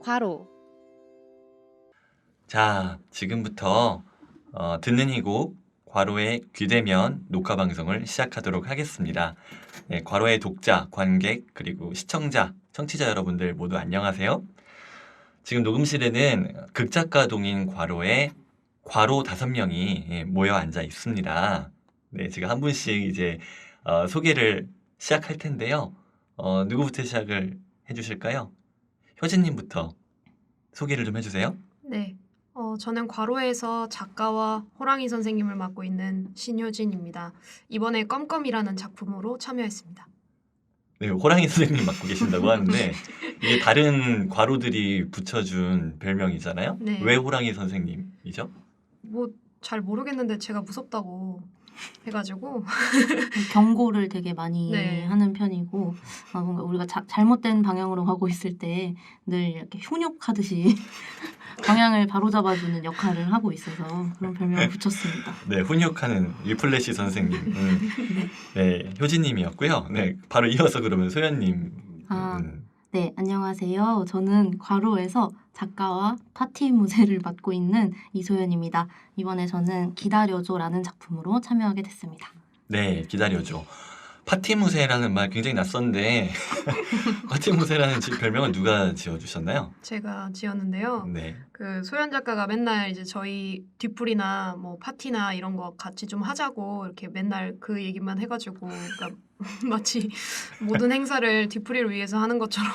괄호. 자, 지금부터 듣는 이곡 괄호의 귀대면 녹화 방송을 시작하도록 하겠습니다. 네, 괄호의 독자, 관객, 그리고 시청자, 청취자 여러분들 모두 안녕하세요. 지금 녹음실에는 극작가 동인 괄호의 괄호 5명이 모여 앉아 있습니다. 네, 제가 한 분씩 이제 소개를 시작할 텐데요. 누구부터 시작을 해주실까요? 효진님부터 소개를 좀 해주세요. 네. 저는 괄호에서 작가와 호랑이 선생님을 맡고 있는 신효진입니다. 이번에 껌껌이라는 작품으로 참여했습니다. 네, 호랑이 선생님 맡고 계신다고 하는데 이게 다른 괄호들이 붙여준 별명이잖아요. 네. 왜 호랑이 선생님이죠? 뭐 잘 모르겠는데 제가 무섭다고 해가지고 경고를 되게 많이 네. 하는 편이고 뭔가 우리가 잘못된 방향으로 가고 있을 때 늘 이렇게 훈육하듯이 방향을 바로잡아주는 역할을 하고 있어서 그런 별명을 붙였습니다. 네, 훈육하는 리플래시 선생님. 네, 효진님이었고요. 네, 바로 이어서 그러면 소연님. 네, 안녕하세요. 저는 괄호에서 작가와 파티 무새를 맡고 있는 이소연입니다. 이번에 저는 기다려줘라는 작품으로 참여하게 됐습니다. 네, 기다려줘. 파티무새라는 말 굉장히 낯선데 파티무새라는 별명은 누가 지어주셨나요? 제가 지었는데요. 네. 그 소연 작가가 맨날 이제 저희 뒤풀이나 뭐 파티나 이런 거 같이 좀 하자고 이렇게 맨날 그 얘기만 해가지고 그러니까 마치 모든 행사를 뒤풀이를 위해서 하는 것처럼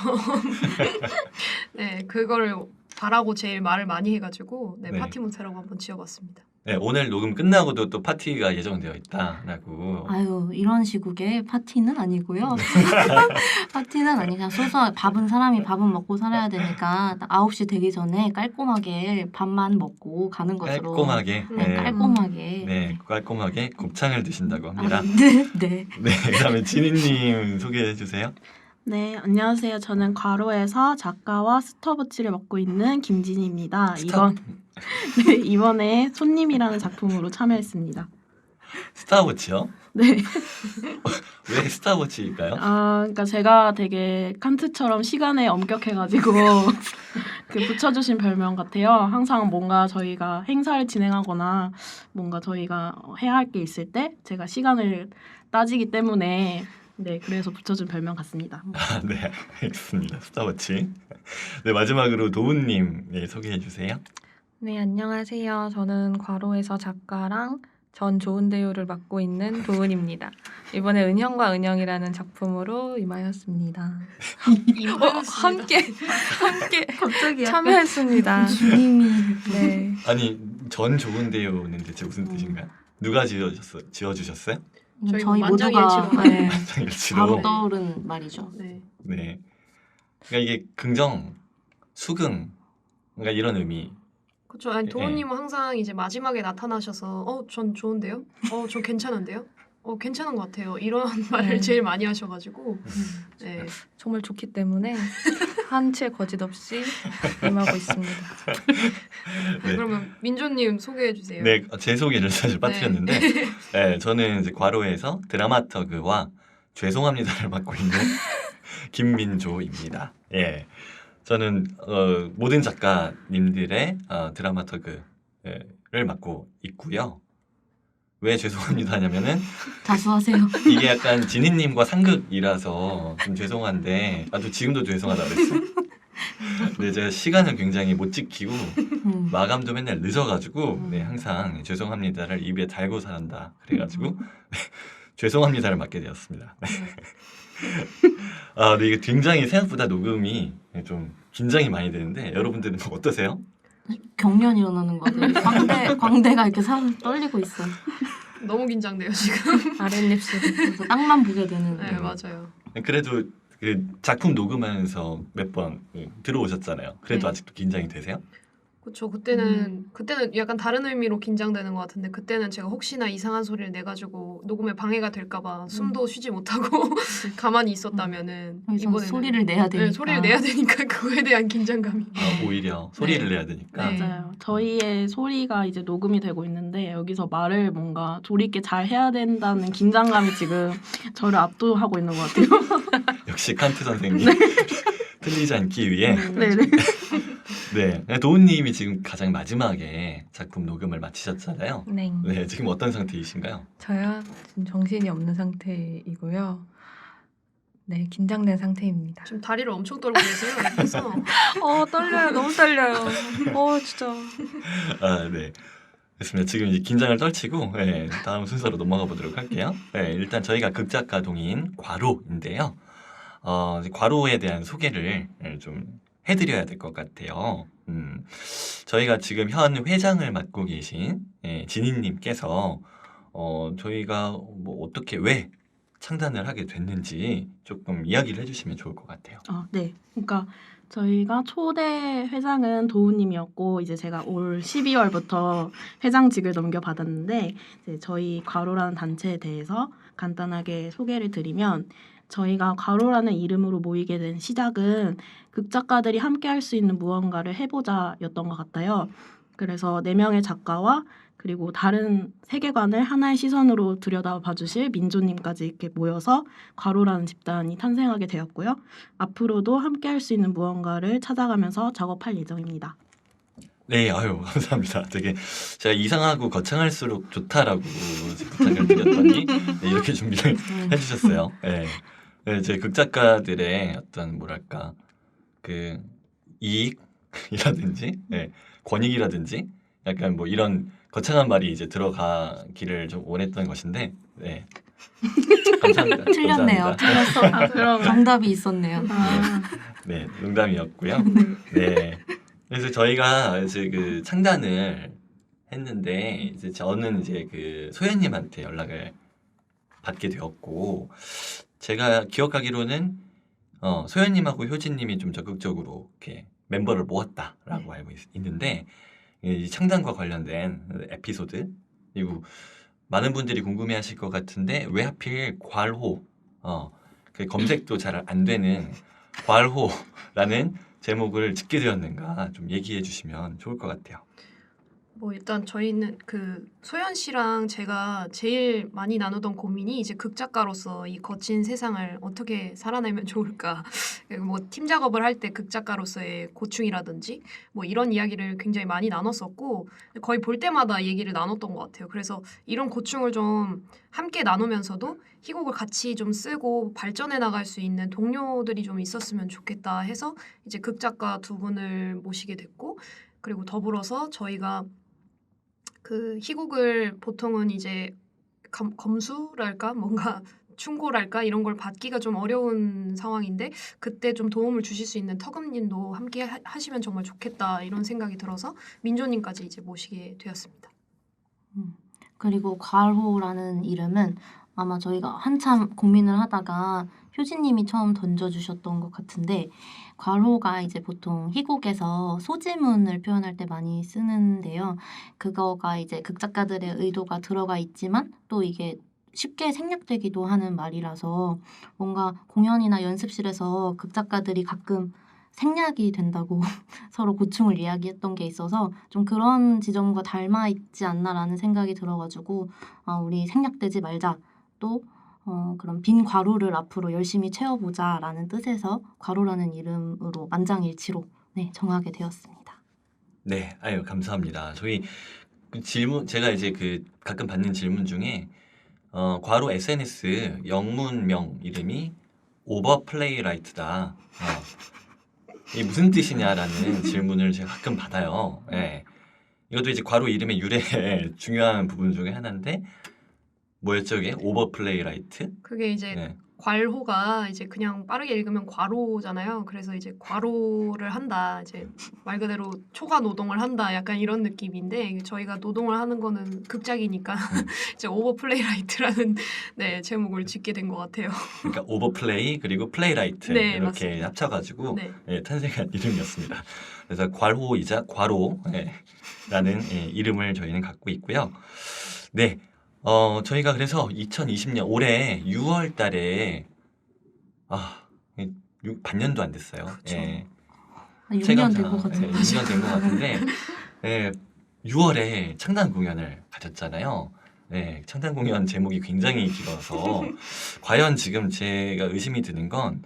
네 그거를 바라고 제일 말을 많이 해가지고 네, 네. 파티문세라고 한번 지어봤습니다. 네, 오늘 녹음 끝나고도 또 파티가 예정되어 있다라고. 아유, 이런 시국에 파티는 아니고요. 파티는 아니 그냥 소소한 밥은 사람이 밥은 먹고 살아야 되니까 9시 되기 전에 깔끔하게 밥만 먹고 가는 것으로 깔끔하게. 네, 깔끔하게 네, 깔끔하게 곱창을 드신다고 합니다. 네, 네. 네, 그다음에 진희님 소개해 주세요. 네, 안녕하세요. 저는 괄호에서 작가와 스톱워치를 맡고 있는 김진희입니다. 이번에 손님이라는 작품으로 참여했습니다. 스타워치요? 네. 왜 스타워치일까요? 그러니까 제가 되게 칸트처럼 시간에 엄격해가지고 그 붙여주신 별명 같아요. 항상 뭔가 저희가 행사를 진행하거나 뭔가 저희가 해야 할 게 있을 때 제가 시간을 따지기 때문에 네, 그래서 붙여준 별명 같습니다. 네, 알겠습니다. 스타워치. 네, 마지막으로 도훈님 네, 소개해 주세요. 네, 안녕하세요. 저는 괄호에서 작가랑 전 좋은데요를 맡고 있는 도은입니다. 이번에 은형과 은영이라는 작품으로 임하였습니다. 함께 갑자기 참여했습니다. 주님이 네. 아니, 전 좋은데요는 대체 무슨 뜻인가요? 누가 지어주셨어요? 저희 모두가 만장일치로. 네, 장일치로. 바로 떠오른 말이죠. 네. 네. 그러니까 이게 긍정, 수긍, 그러니까 이런 의미. 그렇죠. 아니 도훈님은 항상 이제 마지막에 나타나셔서 전 좋은데요? 저 괜찮은데요? 괜찮은 것 같아요. 이런 말을 제일 많이 하셔가지고 네. 정말 좋기 때문에 한 채 거짓 없이 임하고 있습니다. 네. 그러면 민조님 소개해 주세요. 네, 제 소개를 사실 빠뜨렸는데, 네, 저는 이제 괄호에서 드라마터그와 죄송합니다를 맡고 있는 김민조입니다. 예, 저는 모든 작가님들의 드라마터그를 맡고 있고요. 왜 죄송합니다 하냐면은 자수하세요. 이게 약간 진희님과 상극이라서 좀 죄송한데 또 지금도 죄송하다 그랬어. 근데 제가 시간을 굉장히 못 지키고 마감도 맨날 늦어가지고 네, 항상 죄송합니다를 입에 달고 산다 그래가지고 죄송합니다를 맡게 되었습니다. 근데 이게 굉장히 생각보다 녹음이 좀 긴장이 많이 되는데 여러분들은 어떠세요? 경련 일어나는 거 같아요. 광대가 이렇게 떨리고 있어요. 너무 긴장돼요 지금. 아랫입술이. 그래서 땅만 보게 되는. 네 맞아요. 그래도 그 작품 녹음하면서 몇 번 들어오셨잖아요. 그래도 네. 아직도 긴장이 되세요? 그렇죠. 그때는 약간 다른 의미로 긴장되는 것 같은데 그때는 제가 혹시나 이상한 소리를 내가지고 녹음에 방해가 될까봐 숨도 쉬지 못하고 가만히 있었다면은 여기서 이번에는 소리를 내야 되니까. 네, 소리를 내야 되니까 그거에 대한 긴장감이. 오히려 소리를 내야 되니까. 네. 맞아요. 저희의 소리가 이제 녹음이 되고 있는데 여기서 말을 뭔가 조리 있게 잘 해야 된다는 긴장감이 지금 저를 압도하고 있는 것 같아요. 역시 칸트 선생님 틀리지 않기 위해. 네네. 네, 도훈님이 지금 가장 마지막에 작품 녹음을 마치셨잖아요. 네. 네, 지금 어떤 상태이신가요? 저요 지금 정신이 없는 상태이고요. 네, 긴장된 상태입니다. 지금 다리를 엄청 떨고 계세요. 그래서 떨려요. 너무 떨려요. 진짜. 아, 네. 됐습니다. 지금 이제 긴장을 떨치고 네, 다음 순서로 넘어가 보도록 할게요. 네, 일단 저희가 극작가 동인 과로인데요. 이제 과로에 대한 소개를 좀 해드려야 될 것 같아요. 저희가 지금 현 회장을 맡고 계신 진희님께서 저희가 뭐 어떻게 왜 창단을 하게 됐는지 조금 이야기를 해주시면 좋을 것 같아요. 네. 그러니까 저희가 초대 회장은 도우님이었고 이제 제가 올 12월부터 회장직을 넘겨받았는데 이제 저희 과로라는 단체에 대해서 간단하게 소개를 드리면 저희가 과로라는 이름으로 모이게 된 시작은 극작가들이 함께 할 수 있는 무언가를 해보자였던 것 같아요. 그래서 4명의 작가와 그리고 다른 세계관을 하나의 시선으로 들여다봐 주실 민조님까지 이렇게 모여서 과로라는 집단이 탄생하게 되었고요. 앞으로도 함께 할 수 있는 무언가를 찾아가면서 작업할 예정입니다. 네, 아유 감사합니다. 되게 제가 이상하고 거창할수록 좋다라고 부탁을 드렸더니 네, 이렇게 준비를 해주셨어요. 네. 네, 제 극작가들의 어떤 뭐랄까 그 이익이라든지 권익이라든지 약간 뭐 이런 거창한 말이 이제 들어가기를 좀 원했던 것인데 네. 감사합니다. 틀렸네요. 감사합니다. 틀렸어. 그럼 정답이 있었네요. 네, 농담이었고요. 네. 그래서 저희가 이제 그 창단을 했는데 이제 저는 이제 그 소연님한테 연락을 받게 되었고 제가 기억하기로는 소연님하고 효진님이 좀 적극적으로 이렇게 멤버를 모았다라고 알고 있는데 이 창단과 관련된 에피소드 그리고 많은 분들이 궁금해하실 것 같은데 왜 하필 괄호 그 검색도 잘 안 되는 괄호라는 제목을 짓게 되었는가 좀 얘기해 주시면 좋을 것 같아요. 뭐 일단 저희는 그 소연 씨랑 제가 제일 많이 나누던 고민이 이제 극작가로서 이 거친 세상을 어떻게 살아내면 좋을까. 뭐 팀 작업을 할 때 극작가로서의 고충이라든지 뭐 이런 이야기를 굉장히 많이 나눴었고 거의 볼 때마다 얘기를 나눴던 것 같아요. 그래서 이런 고충을 좀 함께 나누면서도 희곡을 같이 좀 쓰고 발전해 나갈 수 있는 동료들이 좀 있었으면 좋겠다 해서 이제 극작가 2분을 모시게 됐고 그리고 더불어서 저희가 그 희곡을 보통은 이제 검수랄까 뭔가 충고랄까 이런 걸 받기가 좀 어려운 상황인데 그때 좀 도움을 주실 수 있는 턱음님도 함께 하시면 정말 좋겠다 이런 생각이 들어서 민조님까지 이제 모시게 되었습니다. 그리고 괄호라는 이름은 아마 저희가 한참 고민을 하다가 효진님이 처음 던져주셨던 것 같은데 괄호가 이제 보통 희곡에서 소지문을 표현할 때 많이 쓰는데요. 그거가 이제 극작가들의 의도가 들어가 있지만 또 이게 쉽게 생략되기도 하는 말이라서 뭔가 공연이나 연습실에서 극작가들이 가끔 생략이 된다고 서로 고충을 이야기했던 게 있어서 좀 그런 지점과 닮아 있지 않나라는 생각이 들어가지고 우리 생략되지 말자 또 그런 빈 괄호를 앞으로 열심히 채워보자라는 뜻에서 괄호라는 이름으로 만장일치로 정하게 되었습니다. 네, 아유 감사합니다. 저희 그 질문 제가 이제 그 가끔 받는 질문 중에 괄호 SNS 영문명 이름이 오버플레이라이트다. 이게 무슨 뜻이냐라는 질문을 제가 가끔 받아요. 네. 이것도 이제 괄호 이름의 유래의 중요한 부분 중에 하나인데 뭐였죠 이게? 오버플레이라이트? 그게 이제 네. 괄호가 이제 그냥 빠르게 읽으면 과로잖아요. 그래서 이제 과로를 한다. 이제 말 그대로 초과 노동을 한다. 약간 이런 느낌인데 저희가 노동을 하는 거는 극작이니까 이제 오버플레이라이트라는 네, 제목을 짓게 된 것 같아요. 그러니까 오버플레이 그리고 플레이라이트 네, 이렇게 맞습니다. 합쳐가지고 네. 예, 탄생한 이름이었습니다. 그래서 괄호이자 과로 라는 이름을 저희는 갖고 있고요. 네, 저희가 그래서 2020년 올해 6월 달에 반년도 안 됐어요. 그쵸. 예. 6년 된 것 같은데. 6년 된 것 같은데 6월에 창단 공연을 가졌잖아요. 네, 창단 공연 제목이 굉장히 길어서 과연 지금 제가 의심이 드는 건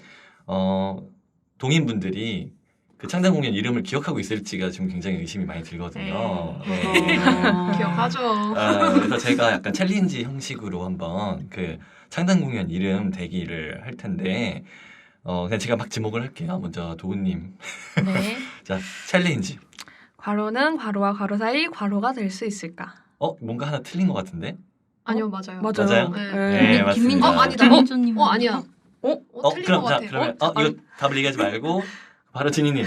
동인분들이 그 창단 공연 이름을 기억하고 있을지가 지금 굉장히 의심이 많이 들거든요. 네. 기억하죠. 그래서 제가 약간 챌린지 형식으로 한번 그 창단 공연 이름 대기를 할 텐데 그냥 제가 막 지목을 할게요. 먼저 도훈님. 네. 자, 챌린지. 괄호는 괄호와 괄호 사이 괄호가 될 수 있을까? 뭔가 하나 틀린 것 같은데? 아니요, 맞아요. 맞아요? 네. 네, 맞습니다. 김민주 아니다. 김민주님. 아니야. 틀린 그럼 것 같아요. 그러면 이거 답을 얘기하지 말고 바로 진희님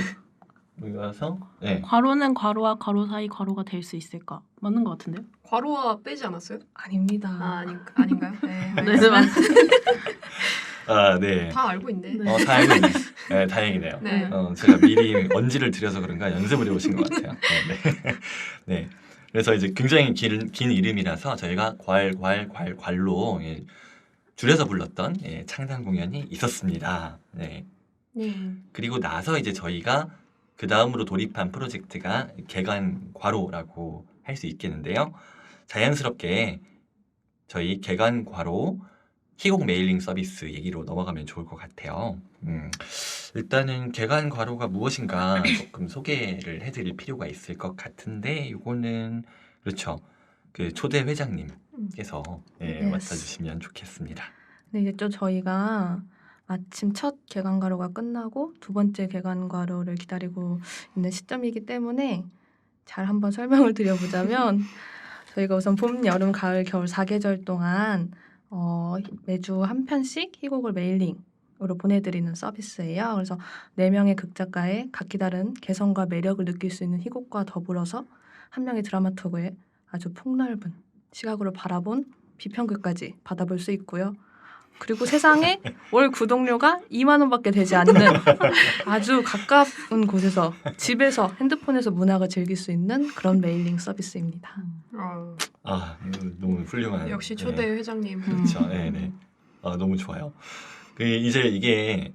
여기 와서 네. 괄호는 괄호와 괄호 사이 괄호가 될 수 있을까? 맞는 것 같은데요? 괄호와 빼지 않았어요? 아닙니다. 아닌가요? 네. 네, 알겠습니다. 네. 다 알고 있네. 다 알고 있네. 네, 다행이네요. 네. 제가 미리 언지를 들여서 그런가 연습을 해오신 것 같아요. 네. 네. 그래서 이제 굉장히 긴 이름이라서 저희가 괄로 줄여서 불렀던 창단 공연이 있었습니다. 네. 네. 그리고 나서 이제 저희가 그 다음으로 돌입한 프로젝트가 개관괄호라고 할 수 있겠는데요. 자연스럽게 저희 개관괄호 희곡 메일링 서비스 얘기로 넘어가면 좋을 것 같아요. 일단은 개관괄호가 무엇인가 조금 소개를 해드릴 필요가 있을 것 같은데 이거는 그렇죠. 그 초대 회장님께서 맡아주시면 좋겠습니다. 네, 이제 또 저희가 마침 첫 개관괄호가 끝나고 두 번째 개관괄호를 기다리고 있는 시점이기 때문에 잘 한번 설명을 드려보자면 저희가 우선 봄, 여름, 가을, 겨울 4계절 동안 매주 한 편씩 희곡을 메일링으로 보내드리는 서비스예요. 그래서 4명의 극작가의 각기 다른 개성과 매력을 느낄 수 있는 희곡과 더불어서 한 명의 드라마토그의 아주 폭넓은 시각으로 바라본 비평극까지 받아볼 수 있고요. 그리고 세상에 월 구독료가 2만 원밖에 되지 않는 아주 가까운 곳에서 집에서 핸드폰에서 문학을 즐길 수 있는 그런 메일링 서비스입니다. 너무 훌륭한. 역시 초대 회장님. 그렇죠. 네. 너무 좋아요. 이제 이게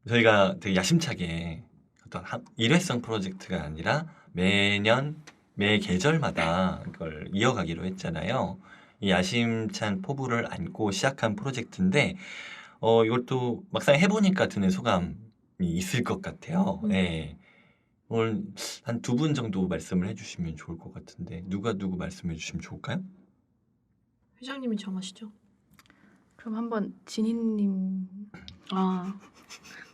저희가 되게 야심차게 어떤 일회성 프로젝트가 아니라 매년 매 계절마다 그걸 이어가기로 했잖아요. 이 야심찬 포부를 안고 시작한 프로젝트인데 이것도 막상 해보니까 드는 소감이 있을 것 같아요. 네. 오늘 한 2분 정도 말씀을 해주시면 좋을 것 같은데 누구 말씀해 주시면 좋을까요? 회장님이 정하시죠. 그럼 한번 진희님.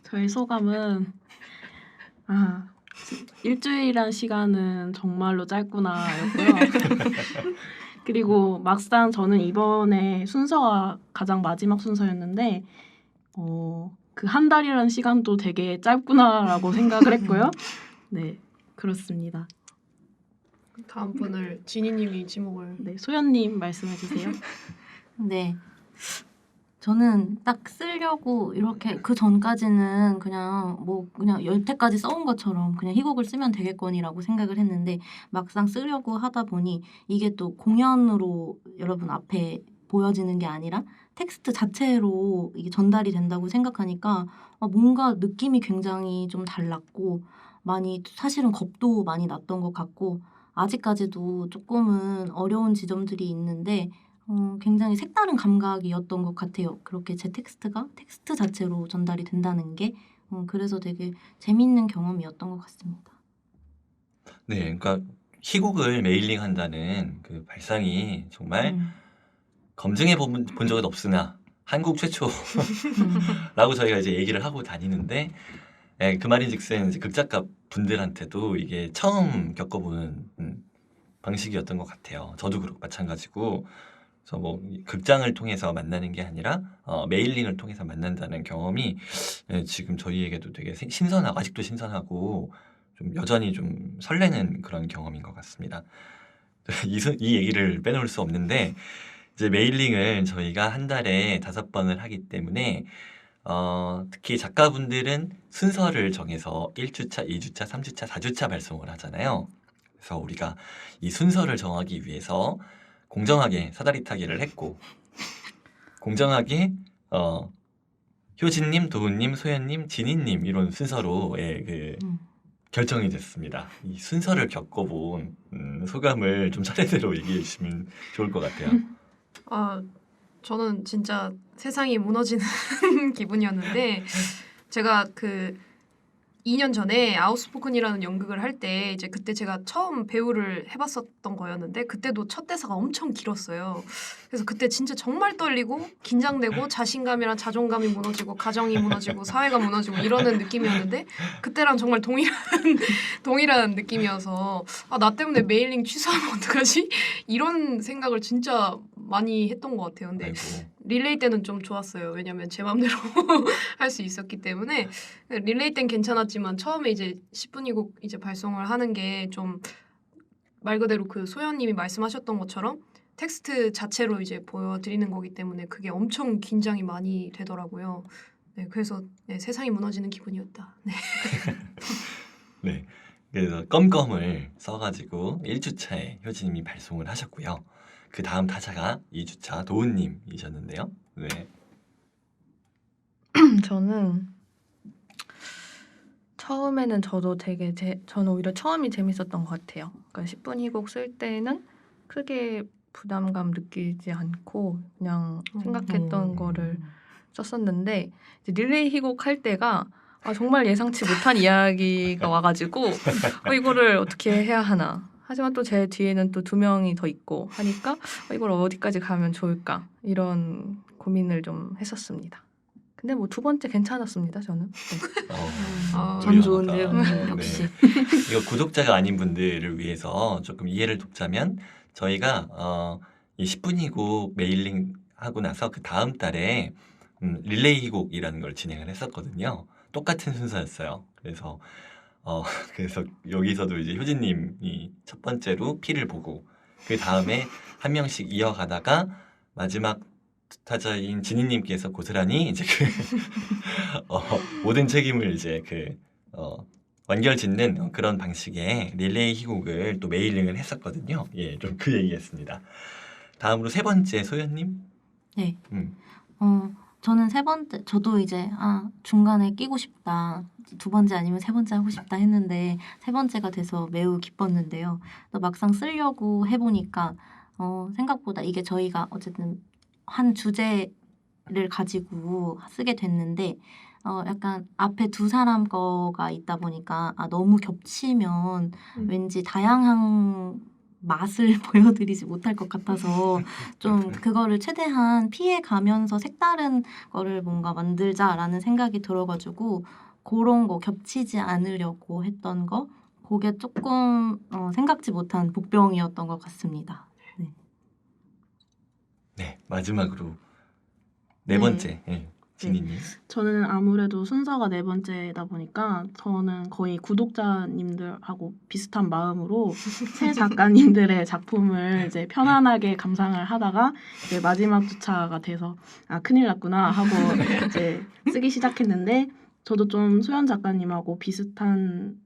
저의 소감은 일주일이란 시간은 정말로 짧구나였고요. 그리고 막상 저는 이번에 순서가 가장 마지막 순서였는데 그 한 달이라는 시간도 되게 짧구나라고 생각을 했고요. 네, 그렇습니다. 다음 분을 진희님이 지목을. 네, 소연님 말씀해 주세요. 네. 저는 딱 쓰려고 이렇게 그 전까지는 그냥 여태까지 써온 것처럼 그냥 희곡을 쓰면 되겠거니라고 생각을 했는데 막상 쓰려고 하다 보니 이게 또 공연으로 여러분 앞에 보여지는 게 아니라 텍스트 자체로 이게 전달이 된다고 생각하니까 뭔가 느낌이 굉장히 좀 달랐고 많이 사실은 겁도 많이 났던 것 같고 아직까지도 조금은 어려운 지점들이 있는데 굉장히 색다른 감각이었던 것 같아요. 그렇게 제 텍스트가 텍스트 자체로 전달이 된다는 게 그래서 되게 재밌는 경험이었던 것 같습니다. 네, 그러니까 희곡을 메일링한다는 그 발상이 정말 검증해 본 적은 없으나 한국 최초라고 저희가 이제 얘기를 하고 다니는데 그 말인즉슨 이제 극작가 분들한테도 이게 처음 겪어보는 방식이었던 것 같아요. 저도 그렇고 마찬가지고 그래서 뭐 극장을 통해서 만나는 게 아니라 메일링을 통해서 만난다는 경험이 지금 저희에게도 되게 신선하고 아직도 신선하고 좀 여전히 좀 설레는 그런 경험인 것 같습니다. 이 얘기를 빼놓을 수 없는데 이제 메일링을 저희가 한 달에 5번을 하기 때문에 특히 작가분들은 순서를 정해서 1주차, 2주차, 3주차, 4주차 발송을 하잖아요. 그래서 우리가 이 순서를 정하기 위해서 공정하게 사다리 타기를 했고 공정하게 효진님, 도훈님, 소연님, 진희님 이런 순서로 결정이 됐습니다. 이 순서를 겪어본 소감을 좀 차례대로 얘기해 주시면 좋을 것 같아요. 저는 진짜 세상이 무너지는 기분이었는데 제가 그 2년 전에 아웃스포큰이라는 연극을 할 때 이제 그때 제가 처음 배우를 해봤었던 거였는데 그때도 첫 대사가 엄청 길었어요. 그래서 그때 진짜 정말 떨리고 긴장되고 자신감이랑 자존감이 무너지고 가정이 무너지고 사회가 무너지고 이러는 느낌이었는데 그때랑 정말 동일한 느낌이어서 나 때문에 메일링 취소하면 어떡하지? 이런 생각을 진짜 많이 했던 것 같아요. 근데 아이고. 릴레이 때는 좀 좋았어요. 왜냐면 제 맘대로 할 수 있었기 때문에 릴레이 땐 괜찮았지만 처음에 이제 10분이고 이제 발송을 하는 게 좀 말 그대로 그 소연님이 말씀하셨던 것처럼 텍스트 자체로 이제 보여드리는 거기 때문에 그게 엄청 긴장이 많이 되더라고요. 네, 그래서 세상이 무너지는 기분이었다. 네. 네. 그래서 껌껌을 써가지고 1주차에 효진님이 발송을 하셨고요. 그 다음 타자가 2주차 도훈님이셨는데요. 네. 저는 처음에는 저도 되게 저는 오히려 처음이 재밌었던 것 같아요. 그러니까 10분 희곡 쓸 때는 크게 부담감 느끼지 않고 그냥 생각했던 거를 썼었는데 이제 릴레이 희곡 할 때가 정말 예상치 못한 이야기가 와가지고 이거를 어떻게 해야 하나. 하지만 또 제 뒤에는 또 2명이 더 있고 하니까 이걸 어디까지 가면 좋을까 이런 고민을 좀 했었습니다. 근데 뭐 2번째 괜찮았습니다. 저는. 네. 전 좋은데요. 네. 역시. 이거 구독자가 아닌 분들을 위해서 조금 이해를 돕자면 저희가 이 10분 희곡 메일링 하고 나서 그 다음 달에 릴레이 희곡이라는 걸 진행을 했었거든요. 똑같은 순서였어요. 그래서 여기서도 이제 효진님이 첫 번째로 피를 보고 그 다음에 한 명씩 이어가다가 마지막 타자인 진희님께서 고스란히 이제 모든 책임을 이제 완결짓는 그런 방식의 릴레이 희곡을 또 메일링을 했었거든요. 예, 좀 그 얘기했습니다. 다음으로 3번째 소연님. 네. 저는 3번째 저도 이제 중간에 끼고 싶다. 2번째 아니면 3번째 하고 싶다 했는데 3번째가 돼서 매우 기뻤는데요. 또 막상 쓰려고 해보니까 생각보다 이게 저희가 어쨌든 한 주제를 가지고 쓰게 됐는데 약간 앞에 2 사람 거가 있다 보니까 너무 겹치면 왠지 다양한 맛을 보여드리지 못할 것 같아서 좀 그거를 최대한 피해가면서 색다른 거를 뭔가 만들자라는 생각이 들어가지고 그런 거 겹치지 않으려고 했던 거 그게 조금 생각지 못한 복병이었던 것 같습니다. 네, 마지막으로 4번째 진희님. 저는 아무래도 순서가 4번째다 보니까 저는 거의 구독자님들하고 비슷한 마음으로 새 작가님들의 작품을 이제 편안하게 감상을 하다가 이제 마지막 주차가 돼서 큰일 났구나 하고 이제 쓰기 시작했는데 저도 좀 소연 작가님하고 비슷한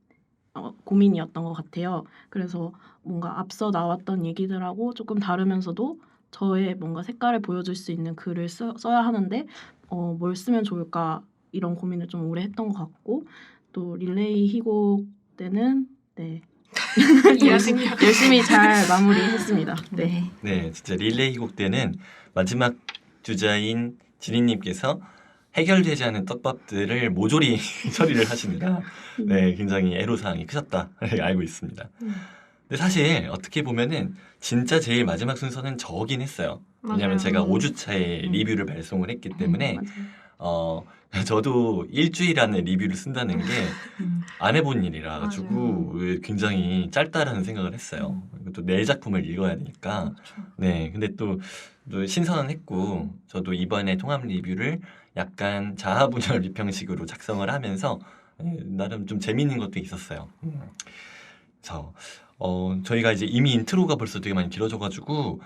고민이었던 것 같아요. 그래서 뭔가 앞서 나왔던 얘기들하고 조금 다르면서도 저의 뭔가 색깔을 보여줄 수 있는 글을 써야 하는데 뭘 쓰면 좋을까 이런 고민을 좀 오래 했던 것 같고 또 릴레이 희곡 때는 열심히 잘 마무리했습니다. 네. 네, 진짜 릴레이 희곡 때는 마지막 주자인 진희님께서 해결되지 않은 떡밥들을 모조리 처리를 하시느라 굉장히 애로사항이 크셨다 알고 있습니다. 근데 사실 어떻게 보면은 진짜 제일 마지막 순서는 저긴 했어요. 왜냐하면 제가 5주차에 리뷰를 발송을 했기 때문에 저도 일주일 안에 리뷰를 쓴다는 게 안 해본 일이라 가지고 굉장히 짧다라는 생각을 했어요. 또 내 작품을 읽어야 되니까. 네, 근데 또 또 신선했고 저도 이번에 통합 리뷰를 약간 자아분열 비평식으로 작성을 하면서 나름 좀 재밌는 것도 있었어요. 그래서 저희가 이제 이미 인트로가 벌써 되게 많이 길어져가지고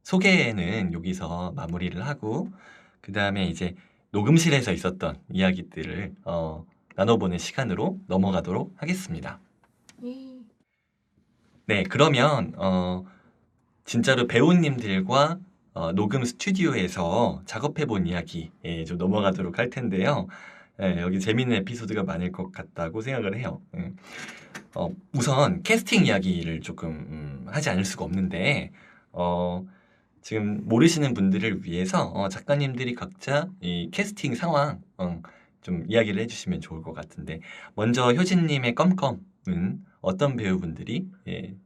소개는 여기서 마무리를 하고 그 다음에 이제 녹음실에서 있었던 이야기들을 나눠보는 시간으로 넘어가도록 하겠습니다. 네, 그러면 진짜로 배우님들과 녹음 스튜디오에서 작업해본 이야기에 좀 넘어가도록 할 텐데요. 여기 재밌는 에피소드가 많을 것 같다고 생각을 해요. 우선 캐스팅 이야기를 조금 하지 않을 수가 없는데 지금 모르시는 분들을 위해서 작가님들이 각자 이 캐스팅 상황 좀 이야기를 해주시면 좋을 것 같은데 먼저 효진님의 껌껌은 어떤 배우분들이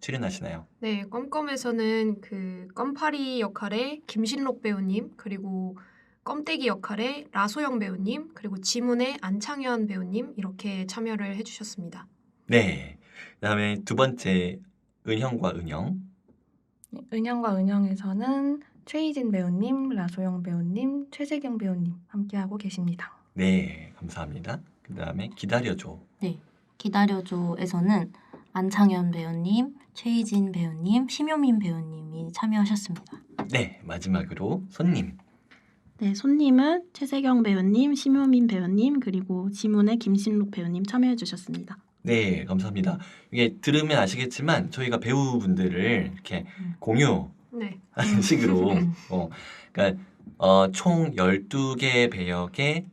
출연하시나요? 네, 껌껌에서는 그 껌파리 역할의 김신록 배우님, 그리고 껌떼기 역할의 라소영 배우님, 그리고 지문의 안창현 배우님 이렇게 참여를 해주셨습니다. 네. 그다음에 두 번째 은형과 은영. 네, 은영과 은영에서는 최희진 배우님, 라소영 배우님, 최재경 배우님 함께하고 계십니다. 네, 감사합니다. 그다음에 기다려줘. 네, 기다려줘에서는 안창현 배우님, 최희진 배우님, 심효민 배우님이 참여하셨습니다. 네, 마지막으로 손님. 네, 손님은 최세경 배우님, 심효민 배우님, 그리고 지문의 김신록 배우님 참여해 주셨습니다. 네, 감사합니다. 이게 들으면 아시겠지만 저희가 배우분들을 이렇게 공유하는 네, 식으로 그러니까 총 12개 배역의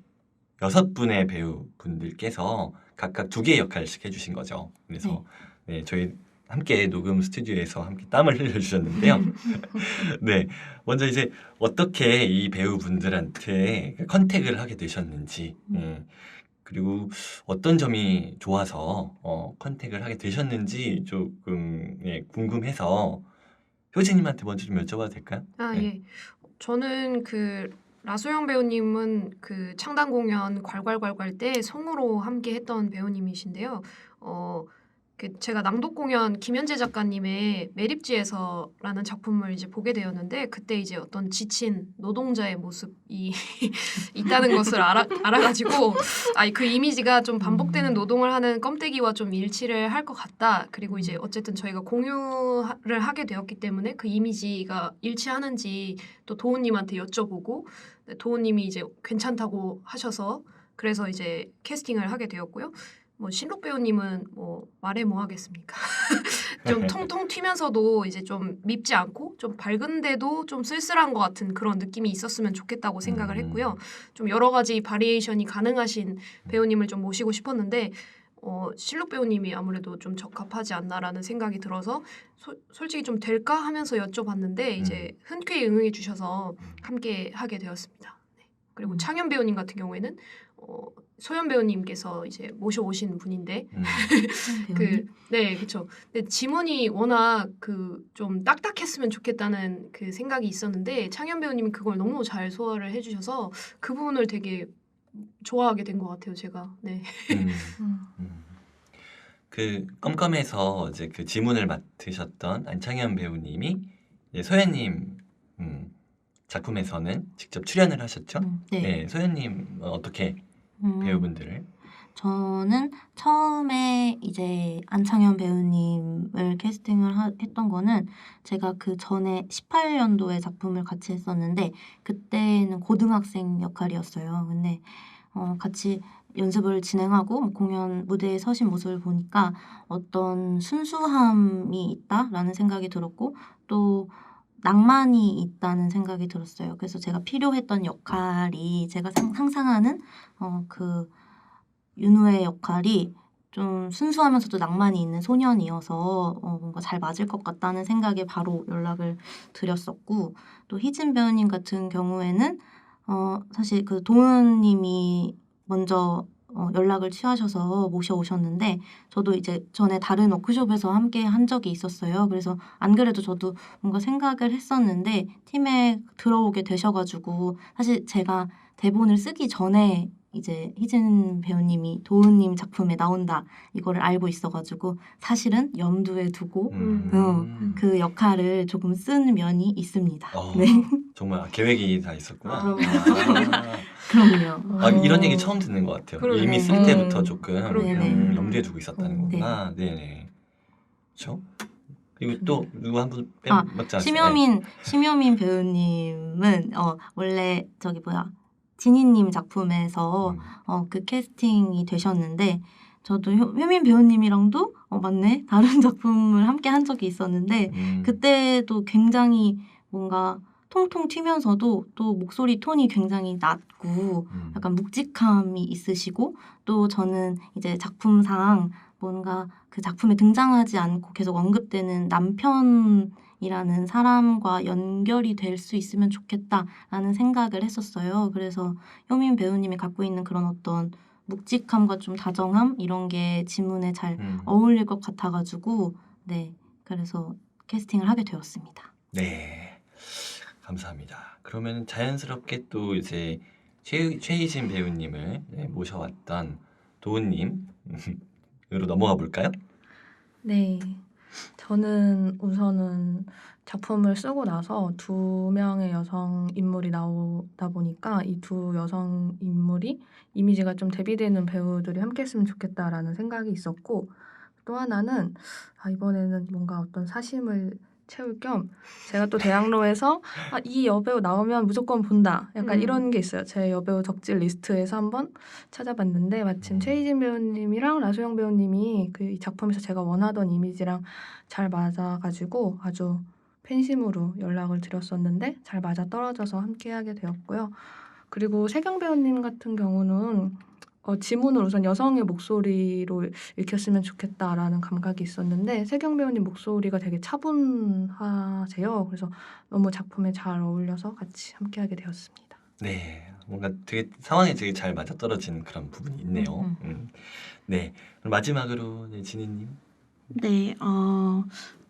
6분의 배우분들께서 각각 2개의 역할씩 해주신 거죠. 그래서 네, 저희 함께 녹음 스튜디오에서 함께 땀을 흘려주셨는데요. 네, 먼저 이제 어떻게 이 배우분들한테 컨택을 하게 되셨는지 그리고 어떤 점이 좋아서 컨택을 하게 되셨는지 조금 궁금해서 효진님한테 먼저 좀 여쭤봐도 될까요? 아, 네. 예. 저는 그 라소영 배우님은 그 창단 공연 괄괄괄괄 때 송으로 함께 했던 배우님이신데요. 그 제가 낭독 공연 김현재 작가님의 매립지에서라는 작품을 이제 보게 되었는데 그때 이제 어떤 지친 노동자의 모습이 있다는 것을 알아가지고 그 이미지가 좀 반복되는 노동을 하는 껌떼기와 좀 일치를 할 것 같다. 그리고 이제 어쨌든 저희가 공유를 하게 되었기 때문에 그 이미지가 일치하는지 또 도훈님한테 여쭤보고 도훈님이 이제 괜찮다고 하셔서 그래서 이제 캐스팅을 하게 되었고요. 뭐 신록 배우님은 뭐 말해 뭐 하겠습니까? 좀 통통 튀면서도 이제 좀 밉지 않고 좀 밝은데도 좀 쓸쓸한 것 같은 그런 느낌이 있었으면 좋겠다고 생각을 했고요. 좀 여러 가지 바리에이션이 가능하신 배우님을 좀 모시고 싶었는데 신록 배우님이 아무래도 좀 적합하지 않나라는 생각이 들어서 솔직히 좀 될까 하면서 여쭤봤는데 이제 흔쾌히 응해 주셔서 함께 하게 되었습니다. 네. 그리고 창현 배우님 같은 경우에는 소연 배우님께서 이제 모셔오신 분인데 네, 그렇죠. 근데 지문이 워낙 그 좀 딱딱했으면 좋겠다는 그 생각이 있었는데 창현 배우님이 그걸 너무 잘 소화를 해주셔서 그 부분을 되게 좋아하게 된 것 같아요, 제가. 네. 그 껌껌에서 이제 그 지문을 맡으셨던 안창현 배우님이 이제 소연님 작품에서는 직접 출연을 하셨죠? 네, 소연님 어떻게 배우분들을? 저는 처음에 이제 안창현 배우님을 캐스팅을 했던 거는 제가 그 전에 18년도에 작품을 같이 했었는데 그때는 고등학생 역할이었어요. 근데 같이 연습을 진행하고 공연 무대에 서신 모습을 보니까 어떤 순수함이 있다라는 생각이 들었고 또 낭만이 있다는 생각이 들었어요. 그래서 제가 필요했던 역할이 제가 상상하는 그 윤우의 역할이 좀 순수하면서도 낭만이 있는 소년이어서 뭔가 잘 맞을 것 같다는 생각에 바로 연락을 드렸었고 또 희진 배우님 같은 경우에는 사실 그 도은님이 먼저 연락을 취하셔서 모셔오셨는데 저도 이제 전에 다른 워크숍에서 함께 한 적이 있었어요. 그래서 안 그래도 저도 뭔가 생각을 했었는데 팀에 들어오게 되셔가지고 사실 제가 대본을 쓰기 전에 이제 희진 배우님이 도은님 작품에 나온다 이거를 알고 있어가지고 사실은 염두에 두고 그 역할을 조금 쓴 면이 있습니다. 네, 정말 계획이 다 있었구나. 아. 그럼요. 이런 얘기 처음 듣는 것 같아요. 그러네. 이미 쓸 때부터 조금 그러게요. 염두에 두고 있었다는 네. 거구나. 네네. 그렇죠? 그리고 또 누구 한 분 빼먹지 않았어요? 심효민 배우님은 원래 저기 진희님 작품에서 그 캐스팅이 되셨는데 저도 효민 배우님이랑도 맞네 다른 작품을 함께 한 적이 있었는데 그때도 굉장히 뭔가 통통 튀면서도 또 목소리 톤이 굉장히 낮고 약간 묵직함이 있으시고 또 저는 이제 작품상 뭔가 그 작품에 등장하지 않고 계속 언급되는 남편이라는 사람과 연결이 될 수 있으면 좋겠다라는 생각을 했었어요. 그래서 효민 배우님이 갖고 있는 그런 어떤 묵직함과 좀 다정함 이런 게 지문에 잘 어울릴 것 같아가지고 네 그래서 캐스팅을 하게 되었습니다. 네, 감사합니다. 그러면 자연스럽게 또 이제 최희진 배우님을 모셔왔던 도은님으로 넘어가 볼까요? 네. 저는 우선은 작품을 쓰고 나서 2명의 여성 인물이 나오다 보니까 이 2 여성 인물이 이미지가 좀 대비되는 배우들이 함께 했으면 좋겠다라는 생각이 있었고 또 하나는 이번에는 뭔가 어떤 사심을 채울 겸 제가 또 대학로에서 이 여배우 나오면 무조건 본다. 약간 이런 게 있어요. 제 여배우 덕질 리스트에서 한번 찾아봤는데 마침 최희진 배우님이랑 라소영 배우님이 그 이 작품에서 제가 원하던 이미지랑 잘 맞아가지고 아주 팬심으로 연락을 드렸었는데 잘 맞아떨어져서 함께하게 되었고요. 그리고 세경 배우님 같은 경우는 지문을 우선 여성의 목소리로 읽혔으면 좋겠다라는 감각이 있었는데 세경 배우님 목소리가 되게 차분하세요. 그래서 너무 작품에 잘 어울려서 같이 함께하게 되었습니다. 네, 뭔가 되게 상황이 되게 잘 맞아떨어진 그런 부분이 있네요. 네, 그럼 마지막으로 진희님. 네,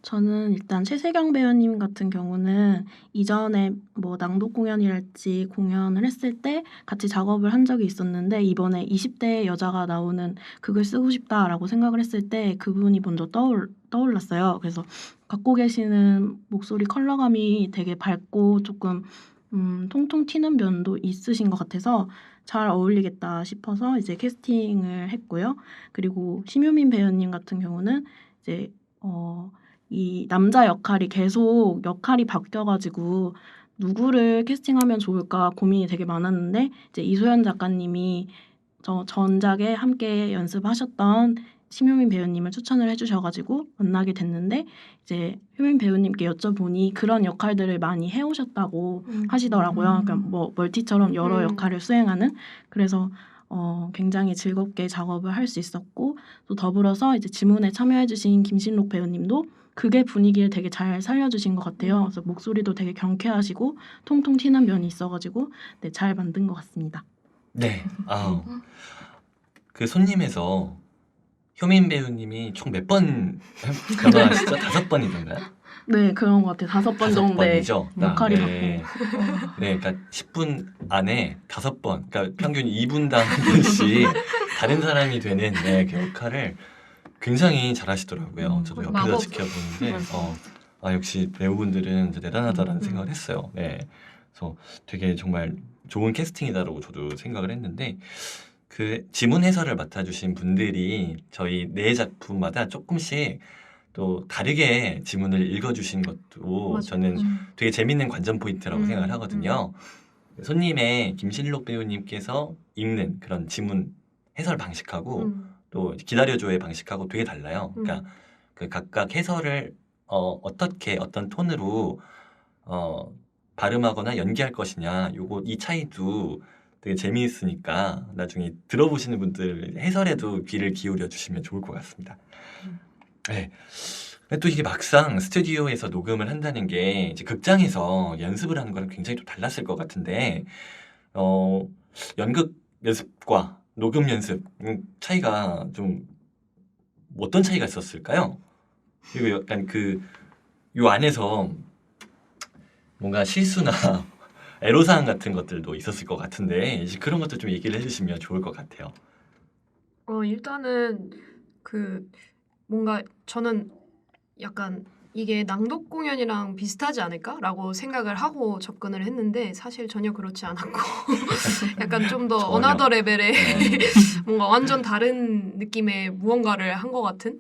저는 일단 최세경 배우님 같은 경우는 이전에 뭐 낭독 공연이랄지 공연을 했을 때 같이 작업을 한 적이 있었는데 이번에 20대 여자가 나오는 극을 쓰고 싶다라고 생각을 했을 때 그분이 먼저 떠올랐어요. 그래서 갖고 계시는 목소리 컬러감이 되게 밝고 조금 통통 튀는 면도 있으신 것 같아서 잘 어울리겠다 싶어서 이제 캐스팅을 했고요. 그리고 심효민 배우님 같은 경우는 이제 이 남자 역할이 계속 역할이 바뀌어가지고 누구를 캐스팅하면 좋을까 고민이 되게 많았는데 이제 이소연 작가님이 저 전작에 함께 연습하셨던 심효민 배우님을 추천을 해주셔가지고 만나게 됐는데 이제 효민 배우님께 여쭤보니 그런 역할들을 많이 해오셨다고 하시더라고요. 그러니까 뭐 멀티처럼 여러 역할을 수행하는 그래서 굉장히 즐겁게 작업을 할 수 있었고 또 더불어서 이제 지문에 참여해주신 김신록 배우님도 그게 분위기를 되게 잘 살려주신 것 같아요. 그래서 목소리도 되게 경쾌하시고 통통 튀는 면이 있어가지고 네, 잘 만든 것 같습니다. 네, 그 손님에서 효민 배우님이 총 몇 번 변화하시죠? 5번이던가요? 네, 그런 것 같아요. 5번 정도의 5번이죠? 역할이 네. 네, 그러니까 10분 안에 5번, 그러니까 평균 2분당 한 번씩 다른 사람이 되는 그 역할을 굉장히 잘하시더라고요. 저도 옆에서 마법. 지켜보는데 역시 배우분들은 진짜 대단하다라는 생각을 했어요. 네, 그래서 되게 정말 좋은 캐스팅이다라고 저도 생각을 했는데 그 지문 해설을 맡아주신 분들이 저희 네 작품마다 조금씩 또 다르게 지문을 읽어주신 것도 맞아요. 저는 되게 재밌는 관전 포인트라고 생각을 하거든요. 손님의 김신록 배우님께서 읽는 그런 지문 해설 방식하고 또 기다려줘의 방식하고 되게 달라요. 그러니까 그 각각 해설을 어떻게 어떤 톤으로 발음하거나 연기할 것이냐 이 차이도 되게 재미있으니까 나중에 들어보시는 분들 해설에도 귀를 기울여 주시면 좋을 것 같습니다. 네. 또 이게 막상 스튜디오에서 녹음을 한다는 게 이제 극장에서 연습을 하는 거랑 굉장히 또 달랐을 것 같은데 연극 연습과 녹음 연습 차이가 좀 어떤 차이가 있었을까요? 그리고 약간 요 안에서 뭔가 실수나 애로사항 같은 것들도 있었을 것 같은데 이제 그런 것도 좀 얘기를 해주시면 좋을 것 같아요. 일단은 그 뭔가 저는 약간 이게 낭독 공연이랑 비슷하지 않을까라고 생각을 하고 접근을 했는데 사실 전혀 그렇지 않았고 약간 좀 더 전혀. 어나더 레벨의 네. 뭔가 완전 다른 느낌의 무언가를 한 것 같은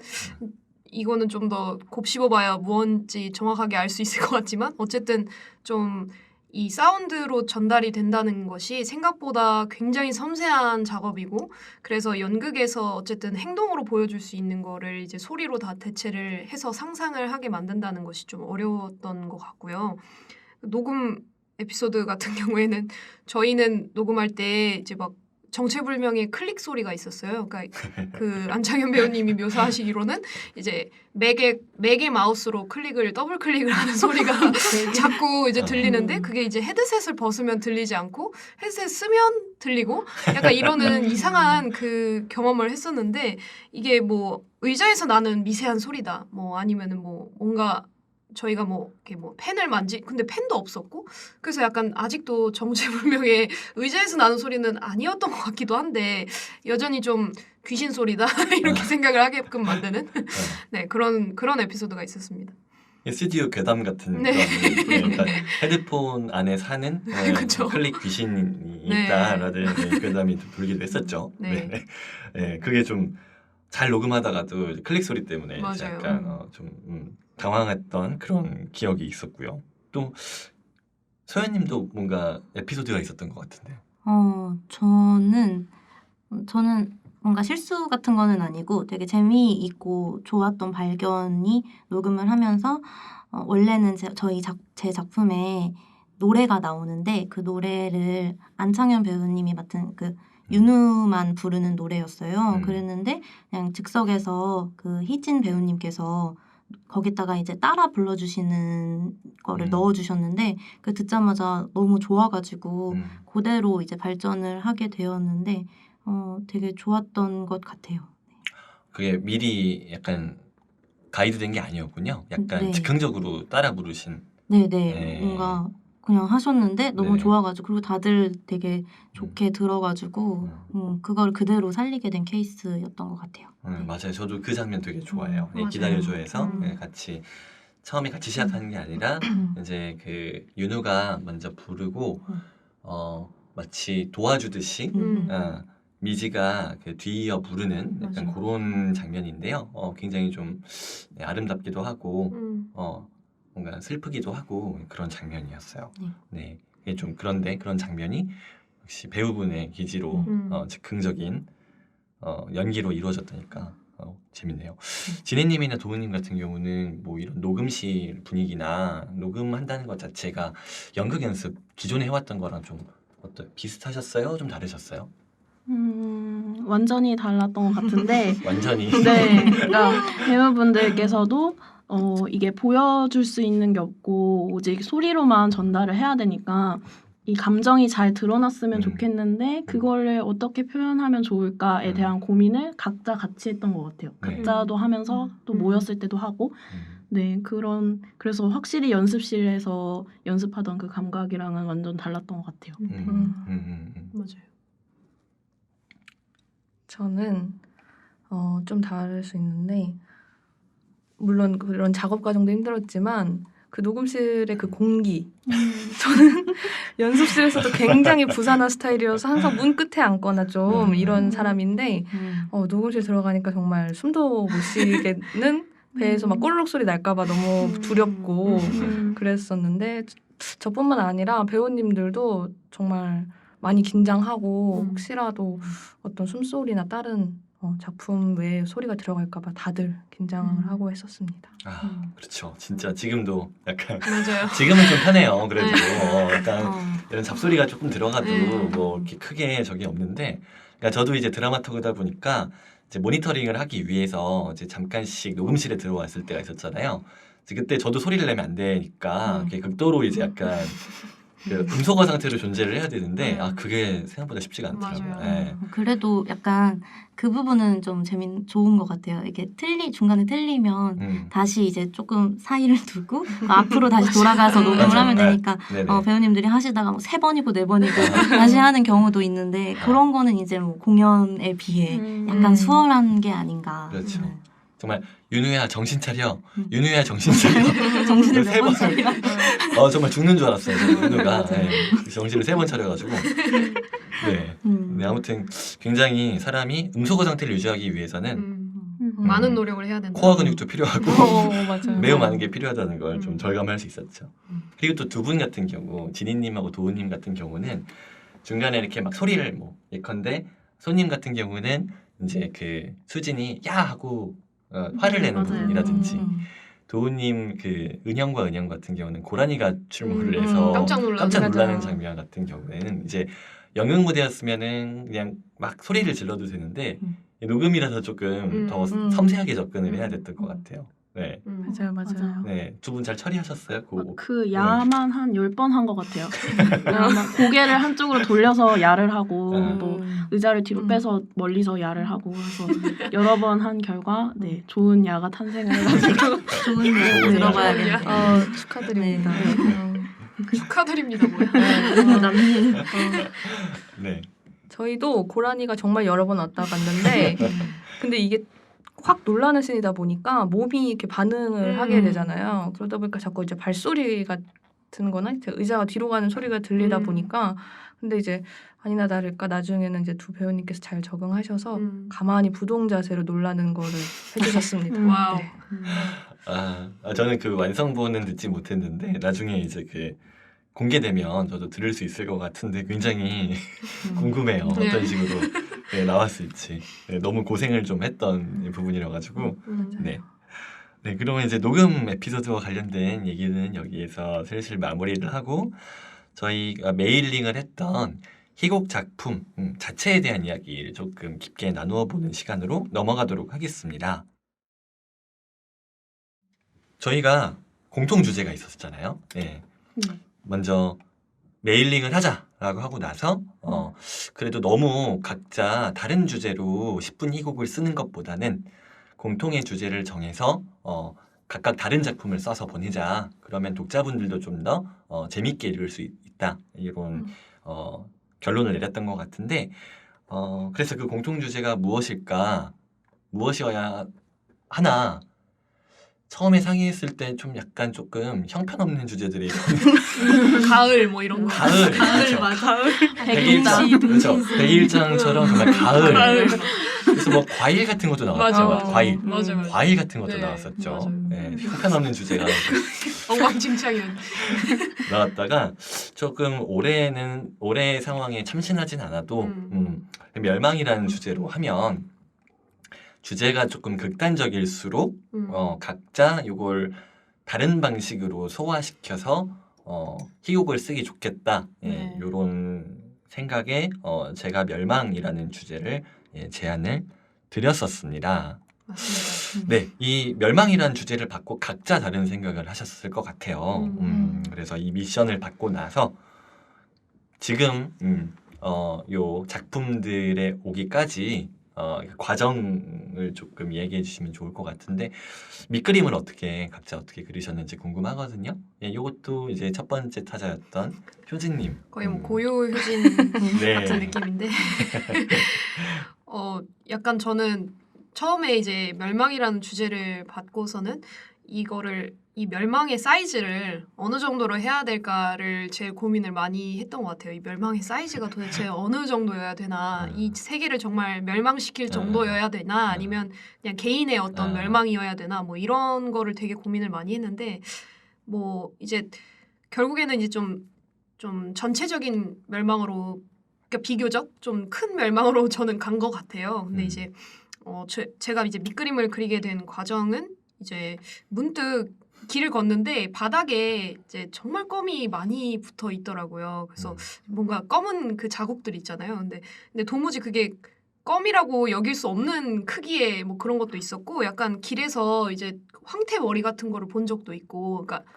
이거는 좀 더 곱씹어봐야 무언지 정확하게 알 수 있을 것 같지만 어쨌든 좀 이 사운드로 전달이 된다는 것이 생각보다 굉장히 섬세한 작업이고 그래서 연극에서 어쨌든 행동으로 보여줄 수 있는 거를 이제 소리로 다 대체를 해서 상상을 하게 만든다는 것이 좀 어려웠던 것 같고요. 녹음 에피소드 같은 경우에는 저희는 녹음할 때 이제 막 정체불명의 클릭 소리가 있었어요. 그러니까 그 안창현 배우님이 묘사하시기로는 이제 맥의 마우스로 더블 클릭을 하는 소리가 자꾸 이제 들리는데 그게 이제 헤드셋을 벗으면 들리지 않고 헤드셋 쓰면 들리고 약간 이러는 이상한 그 경험을 했었는데 이게 뭐 의자에서 나는 미세한 소리다. 뭐 아니면은 뭐 뭔가 저희가 뭐 이렇게 뭐 펜을 근데 펜도 없었고 그래서 약간 아직도 정체불명의 의자에서 나는 소리는 아니었던 것 같기도 한데 여전히 좀 귀신 소리다 이렇게 생각을 하게끔 만드는 네 그런 에피소드가 있었습니다. 스튜디오 괴담 같은 네. 그런 그러니까 헤드폰 안에 사는 그쵸. 클릭 귀신이 네. 있다라는 괴담이 좀 돌기도 했었죠. 네. 네, 그게 좀 잘 녹음하다가도 클릭 소리 때문에 이제 맞아요. 약간 좀 당황했던 그런 기억이 있었고요. 또 소연님도 뭔가 에피소드가 있었던 것 같은데요. 저는 뭔가 실수 같은 거는 아니고 되게 재미있고 좋았던 발견이 녹음을 하면서 원래는 제 작품에 노래가 나오는데 그 노래를 안창현 배우님이 맡은 그 윤우만 부르는 노래였어요. 그랬는데 그냥 즉석에서 그 희진 배우님께서 거기다가 이제 따라 불러주시는 거를 넣어주셨는데 그 듣자마자 너무 좋아가지고 그대로 이제 발전을 하게 되었는데 되게 좋았던 것 같아요. 그게 미리 약간 가이드된 게 아니었군요. 약간 네. 즉흥적으로 따라 부르신. 네네. 네. 뭔가 그냥 하셨는데 너무 네. 좋아가지고 그리고 다들 되게 좋게 들어가지고 그걸 그대로 살리게 된 케이스였던 것 같아요. 네. 맞아요. 저도 그 장면 되게 좋아해요. 맞아요. 기다려줘에서 음. 같이 처음에 같이 시작하는 게 아니라 이제 그 윤우가 먼저 부르고 마치 도와주듯이 미지가 그 뒤이어 부르는 약간 맞아요. 그런 장면인데요. 굉장히 좀 아름답기도 하고 뭔가 슬프기도 하고 그런 장면이었어요. 네, 이게 좀 그런데 그런 장면이 역시 배우분의 기지로 즉흥적인 연기로 이루어졌다니까 재밌네요. 진혜님이나 도우님 같은 경우는 뭐 이런 녹음실 분위기나 녹음한다는 것 자체가 연극 연습 기존에 해왔던 거랑 좀 비슷하셨어요? 좀 다르셨어요? 완전히 달랐던 것 같은데 완전히. 네, 그러니까 배우분들께서도 이게 보여줄 수 있는 게 없고 오직 소리로만 전달을 해야 되니까 이 감정이 잘 드러났으면 좋겠는데 그거를 어떻게 표현하면 좋을까에 대한 고민을 각자 같이 했던 것 같아요. 네. 각자도 하면서 또 모였을 때도 하고 네 그래서 확실히 연습실에서 연습하던 그 감각이랑은 완전 달랐던 것 같아요. 맞아요. 저는 좀 다를 수 있는데 물론 그런 작업 과정도 힘들었지만 그 녹음실의 그 공기 저는 연습실에서도 굉장히 부산한 스타일이어서 항상 문 끝에 앉거나 좀 이런 사람인데 녹음실 들어가니까 정말 숨도 못 쉬겠는 배에서 막 꼬르륵 소리 날까봐 너무 두렵고 그랬었는데 저뿐만 아니라 배우님들도 정말 많이 긴장하고 혹시라도 어떤 숨소리나 다른 작품 외에 소리가 들어갈까봐 다들 긴장을 하고 했었습니다. 그렇죠. 진짜 지금도 약간 맞아요. 지금은 좀 편해요. 그래도 약간 어. 이런 잡소리가 조금 들어가도 네. 뭐 이렇게 크게 적이 없는데, 그러니까 저도 이제 드라마터그다 보니까 이제 모니터링을 하기 위해서 이제 잠깐씩 녹음실에 들어왔을 때가 있었잖아요. 이제 그때 저도 소리를 내면 안 되니까 이렇게 극도로 이제 약간 그 음소거 상태로 존재를 해야 되는데 음. 그게 생각보다 쉽지가 않더라고요. 맞아요. 예. 그래도 약간 그 부분은 좀 좋은 것 같아요. 이게 중간에 틀리면 다시 이제 조금 사이를 두고 앞으로 다시 돌아가서 녹음을 맞아요. 하면 네. 되니까 네네. 배우님들이 하시다가 뭐 3번이고 4번이고 다시 하는 경우도 있는데 그런 거는 이제 뭐 공연에 비해 약간 수월한 게 아닌가. 그렇죠. 네. 정말 윤우야 정신 차려. 윤우야 정신 차려. 정신을 세 몇번 번. 차리라. 정말 죽는 줄 알았어요. 윤우가 정신을 3번 차려가지고. 네. 네, 아무튼 굉장히 사람이 음소거 상태를 유지하기 위해서는 많은 노력을 해야 된다. 코어 근육도 필요하고 맞아요. 매우 많은 게 필요하다는 걸 좀 음. 절감할 수 있었죠. 그리고 또 두 분 같은 경우, 진희님하고 도우님 같은 경우는 중간에 이렇게 막 소리를 뭐 예컨대 손님 같은 경우는 이제 그 수진이 야 하고 화를 내는 맞아요. 부분이라든지 도우님 그 은영 같은 경우는 고라니가 출몰을 음, 해서 깜짝 놀라는 놀라는 맞아요. 장면 같은 경우에는 이제 연극 무대였으면은 그냥 막 소리를 질러도 되는데 녹음이라서 조금 더 섬세하게 접근을 해야 됐던 것 같아요. 네, 맞아요. 네, 두 분 잘 처리하셨어요? 그 야만 한 10번 한 것 같아요. 야만 고개를 한쪽으로 돌려서 야를 하고 뭐 의자를 뒤로 빼서 멀리서 야를 하고 그래서 여러 번 한 결과 네 좋은 야가 탄생을 해가지고 좋은 일 야. 들어봐야겠네요. 축하드립니다. 축하드립니다. 뭐야? 남일. 네, 저희도 고라니가 정말 여러 번 왔다 갔는데 근데 이게 확 놀라는 씬이다 보니까 몸이 이렇게 반응을 하게 되잖아요. 그러다 보니까 자꾸 이제 발소리 같은 거나 의자가 뒤로 가는 소리가 들리다 보니까 근데 이제 아니나 다를까 나중에는 이제 두 배우님께서 잘 적응하셔서 가만히 부동 자세로 놀라는 거를 해주셨습니다. 와우. 네. 저는 그 완성본은 듣지 못했는데 나중에 이제 그 공개되면 저도 들을 수 있을 것 같은데 굉장히 궁금해요. 네. 어떤 식으로 나왔을지. 네, 너무 고생을 좀 했던 부분이라 가지고. 네. 네, 그러면 이제 녹음 에피소드와 관련된 얘기는 여기에서 슬슬 마무리를 하고 저희가 메일링을 했던 희곡 작품 자체에 대한 이야기를 조금 깊게 나누어 보는 시간으로 넘어가도록 하겠습니다. 저희가 공통 주제가 있었잖아요. 네. 먼저 메일링을 하자라고 하고 나서 그래도 너무 각자 다른 주제로 10분 희곡을 쓰는 것보다는 공통의 주제를 정해서 각각 다른 작품을 써서 보내자. 그러면 독자분들도 좀 더 재밌게 읽을 수 있다. 이런 결론을 내렸던 것 같은데 그래서 그 공통 주제가 무엇이어야 하나 처음에 상의했을 때 좀 약간 조금 형편없는 주제들이 가을 뭐 이런 거. 가을 그렇죠. 맞아. 백일장 그렇죠. 백일장처럼 정말 가을. 그래서 뭐 과일 같은 것도 나왔죠. 맞아. 과일. 맞아. 과일 같은 것도 네, 나왔었죠. 맞아요. 네, 형편없는 주제가 엉망진창이었. 나왔다가 조금 올해 상황에 참신하진 않아도 멸망이라는 주제로 하면 주제가 조금 극단적일수록 각자 이걸 다른 방식으로 소화시켜서 희곡을 쓰기 좋겠다. 네. 이런 생각에 제가 멸망이라는 주제를 제안을 드렸었습니다. 맞습니다. 네, 이 멸망이라는 주제를 받고 각자 다른 생각을 하셨을 것 같아요. 그래서 이 미션을 받고 나서 지금 요 작품들의 오기까지 과정을 조금 얘기해 주시면 좋을 것 같은데 밑그림을 각자 어떻게 그리셨는지 궁금하거든요. 이것도 이제 첫 번째 타자였던 효진님. 거의 뭐 고요 효진 네. 같은 느낌인데 약간 저는 처음에 이제 멸망이라는 주제를 받고서는 이 멸망의 사이즈를 어느 정도로 해야 될까를 제일 고민을 많이 했던 것 같아요. 이 멸망의 사이즈가 도대체 어느 정도여야 되나, 이 세계를 정말 멸망시킬 정도여야 되나, 아니면 그냥 개인의 어떤 멸망이어야 되나, 뭐 이런 거를 되게 고민을 많이 했는데, 뭐 이제 결국에는 이제 좀 전체적인 멸망으로, 그러니까 비교적 좀 큰 멸망으로 저는 간 것 같아요. 근데 이제 제가 이제 밑그림을 그리게 된 과정은 이제 문득 길을 걷는데 바닥에 이제 정말 껌이 많이 붙어 있더라고요. 그래서 뭔가 검은 그 자국들 있잖아요. 근데 도무지 그게 껌이라고 여길 수 없는 크기의 뭐 그런 것도 있었고, 약간 길에서 이제 황태 머리 같은 거를 본 적도 있고, 그러니까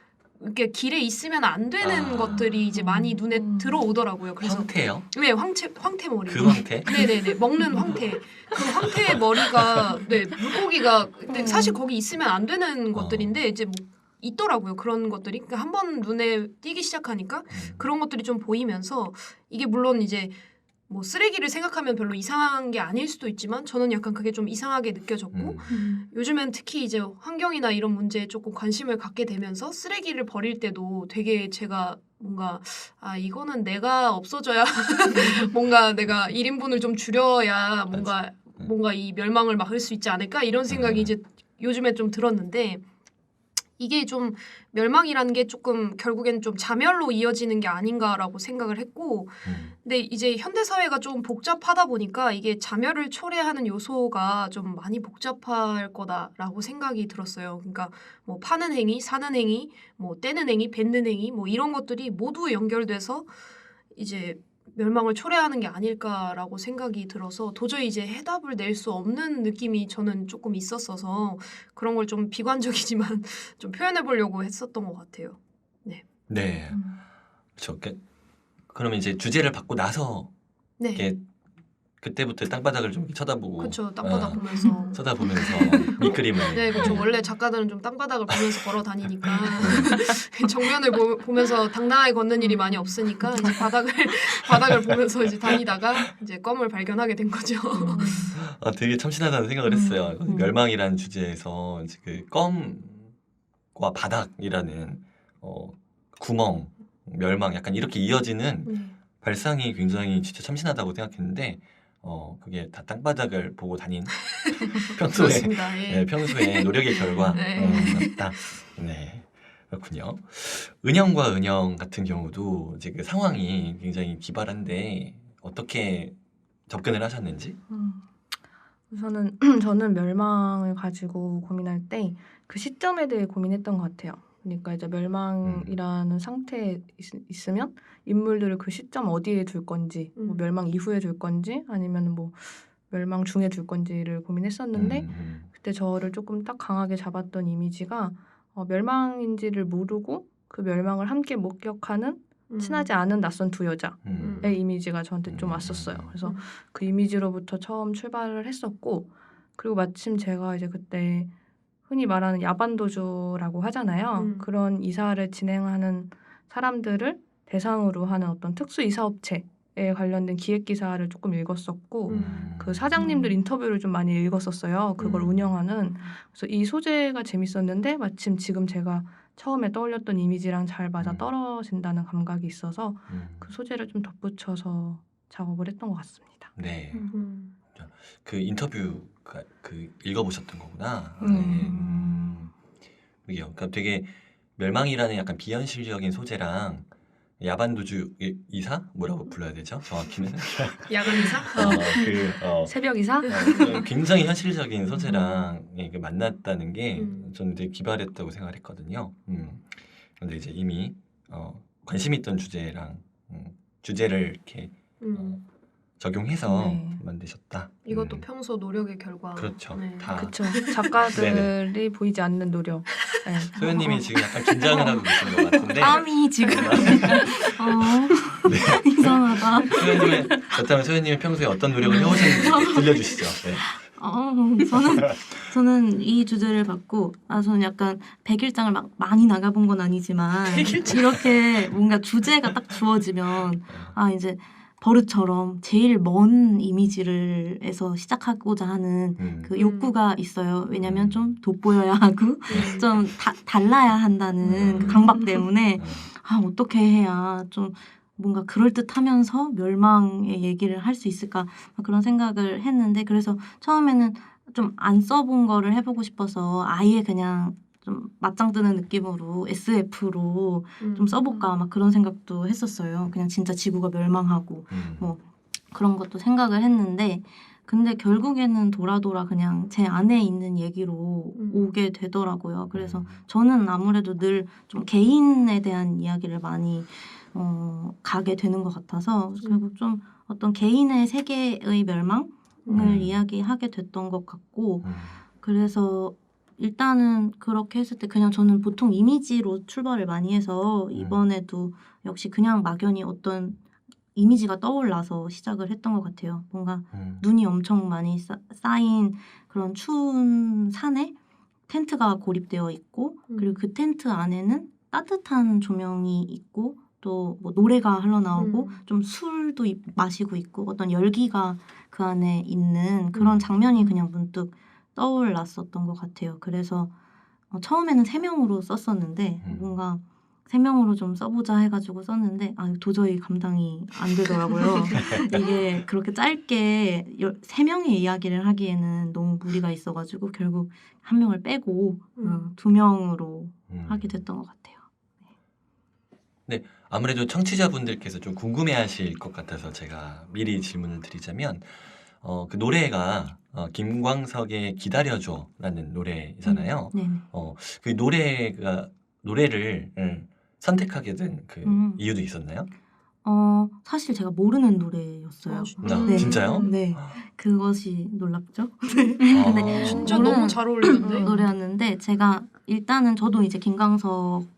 이렇게 길에 있으면 안 되는 것들이 이제 많이 눈에 들어오더라고요. 그래서 황태요? 네, 황태 머리. 그 황태? 네네네, 먹는 황태. 그 황태 머리가 네, 물고기가 근데 사실 거기 있으면 안 되는 것들인데 이제 뭐 있더라고요. 그런 것들이. 그러니까 한번 눈에 띄기 시작하니까 그런 것들이 좀 보이면서 이게 물론 이제 뭐 쓰레기를 생각하면 별로 이상한 게 아닐 수도 있지만 저는 약간 그게 좀 이상하게 느껴졌고 요즘엔 특히 이제 환경이나 이런 문제에 조금 관심을 갖게 되면서 쓰레기를 버릴 때도 되게 제가 뭔가 아 이거는 내가 없어져야 뭔가 내가 1인분을 좀 줄여야 뭔가 이 멸망을 막을 수 있지 않을까 이런 생각이 이제 요즘에 좀 들었는데 이게 좀 멸망이라는 게 조금 결국엔 좀 자멸로 이어지는 게 아닌가라고 생각을 했고 근데 이제 현대 사회가 좀 복잡하다 보니까 이게 자멸을 초래하는 요소가 좀 많이 복잡할 거다라고 생각이 들었어요. 그러니까 뭐 파는 행위, 사는 행위, 뭐 떼는 행위, 뱉는 행위 뭐 이런 것들이 모두 연결돼서 이제 멸망을 초래하는 게 아닐까라고 생각이 들어서 도저히 이제 해답을 낼 수 없는 느낌이 저는 조금 있었어서 그런 걸 좀 비관적이지만 좀 표현해 보려고 했었던 것 같아요. 네. 그렇죠. 그러면 이제 주제를 받고 나서 네, 이렇게 그때부터 땅바닥을 좀 쳐다보고 그렇죠. 땅바닥 보면서. 쳐다보면서 밑그림을 네, 그렇죠. 원래 작가들은 좀 땅바닥을 보면서 걸어 다니니까 정면을 보면서 당당하게 걷는 일이 많이 없으니까 이제 바닥을 보면서 이제 다니다가 이제 껌을 발견하게 된 거죠. 되게 참신하다는 생각을 했어요. 멸망이라는 주제에서 이제 그 껌과 바닥이라는 구멍, 멸망 약간 이렇게 이어지는 발상이 굉장히 진짜 참신하다고 생각했는데 그게 다 땅바닥을 보고 다닌 평소에 그렇습니다. 예. 네, 평소에 노력의 결과 네. 다 네. 그렇군요. 은영과 은영 같은 경우도 이제 그 상황이 굉장히 기발한데 어떻게 접근을 하셨는지? 우선은 저는 멸망을 가지고 고민할 때 그 시점에 대해 고민했던 것 같아요. 그러니까 이제 멸망이라는 상태에 있으면 인물들을 그 시점 어디에 둘 건지, 뭐 멸망 이후에 둘 건지, 아니면 뭐 멸망 중에 둘 건지를 고민했었는데 그때 저를 조금 딱 강하게 잡았던 이미지가 멸망인지를 모르고 그 멸망을 함께 목격하는 친하지 않은 낯선 두 여자의 이미지가 저한테 좀 왔었어요. 그래서 그 이미지로부터 처음 출발을 했었고 그리고 마침 제가 이제 그때 흔히 말하는 야반도주라고 하잖아요. 그런 이사를 진행하는 사람들을 대상으로 하는 어떤 특수 이사업체에 관련된 기획 기사를 조금 읽었었고 그 사장님들 인터뷰를 좀 많이 읽었었어요. 그걸 운영하는. 그래서 이 소재가 재밌었는데 마침 지금 제가 처음에 떠올렸던 이미지랑 잘 맞아 떨어진다는 감각이 있어서 그 소재를 좀 덧붙여서 작업을 했던 것 같습니다. 네. 그 인터뷰 그 읽어보셨던 거구나. 그게요. 그러니까 되게 멸망이라는 약간 비현실적인 소재랑 야반도주 이사 뭐라고 불러야 되죠? 정확히는 야간 이사? 새벽 이사? 굉장히 현실적인 소재랑 이게 만났다는 게 저는 되게 기발했다고 생각을 했거든요. 근데 이제 이미 관심 있던 주제랑 주제를 이렇게 적용해서 만드셨다. 이것도 평소 노력의 결과. 그렇죠. 네. 다 그렇죠. 작가들이 보이지 않는 노력. 네. 소연님이 지금 약간 긴장을 하고 계신 것 같은데. 땀이 지금 이상하다. 그렇다면 소연님이 평소에 어떤 노력을 해오셨는지 들려주시죠. 네. 저는 이 주제를 받고 저는 약간 백일장을 막 많이 나가본 건 아니지만 이렇게 뭔가 주제가 딱 주어지면 이제 버릇처럼 제일 먼 이미지를 해서 시작하고자 하는 그 욕구가 있어요. 왜냐면 좀 돋보여야 하고 좀 달라야 한다는 그 강박 때문에 어떻게 해야 좀 뭔가 그럴듯하면서 멸망의 얘기를 할 수 있을까 그런 생각을 했는데 그래서 처음에는 좀 안 써본 거를 해보고 싶어서 아예 그냥 좀 맞짱 뜨는 느낌으로 SF로 좀 써볼까 막 그런 생각도 했었어요. 그냥 진짜 지구가 멸망하고 뭐 그런 것도 생각을 했는데 근데 결국에는 돌아 그냥 제 안에 있는 얘기로 오게 되더라고요. 그래서 저는 아무래도 늘 좀 개인에 대한 이야기를 많이 가게 되는 것 같아서 결국 좀 어떤 개인의 세계의 멸망을 이야기하게 됐던 것 같고 그래서 일단은 그렇게 했을 때 그냥 저는 보통 이미지로 출발을 많이 해서 이번에도 역시 그냥 막연히 어떤 이미지가 떠올라서 시작을 했던 것 같아요. 뭔가 눈이 엄청 많이 쌓인 그런 추운 산에 텐트가 고립되어 있고 그리고 그 텐트 안에는 따뜻한 조명이 있고 또 뭐 노래가 흘러나오고 좀 술도 마시고 있고 어떤 열기가 그 안에 있는 그런 장면이 그냥 문득 떠올랐었던 것 같아요. 그래서 처음에는 3명으로 썼었는데 뭔가 3명으로 좀 써보자 해가지고 썼는데 도저히 감당이 안 되더라고요. 이게 그렇게 짧게 3명의 이야기를 하기에는 너무 무리가 있어가지고 결국 1명을 빼고 2명으로 하게 됐던 것 같아요. 아무래도 청취자분들께서 좀 궁금해하실 것 같아서 제가 미리 질문을 드리자면 그 노래가 김광석의 기다려줘라는 노래잖아요. 네네. 그 노래를 선택하게 된 그 이유도 있었나요? 사실 제가 모르는 노래였어요. 네. 진짜요? 네. 그것이 놀랍죠? 근데 진짜 모르는 너무 잘 어울리는데. 노래였는데 제가 일단은 저도 이제 김광석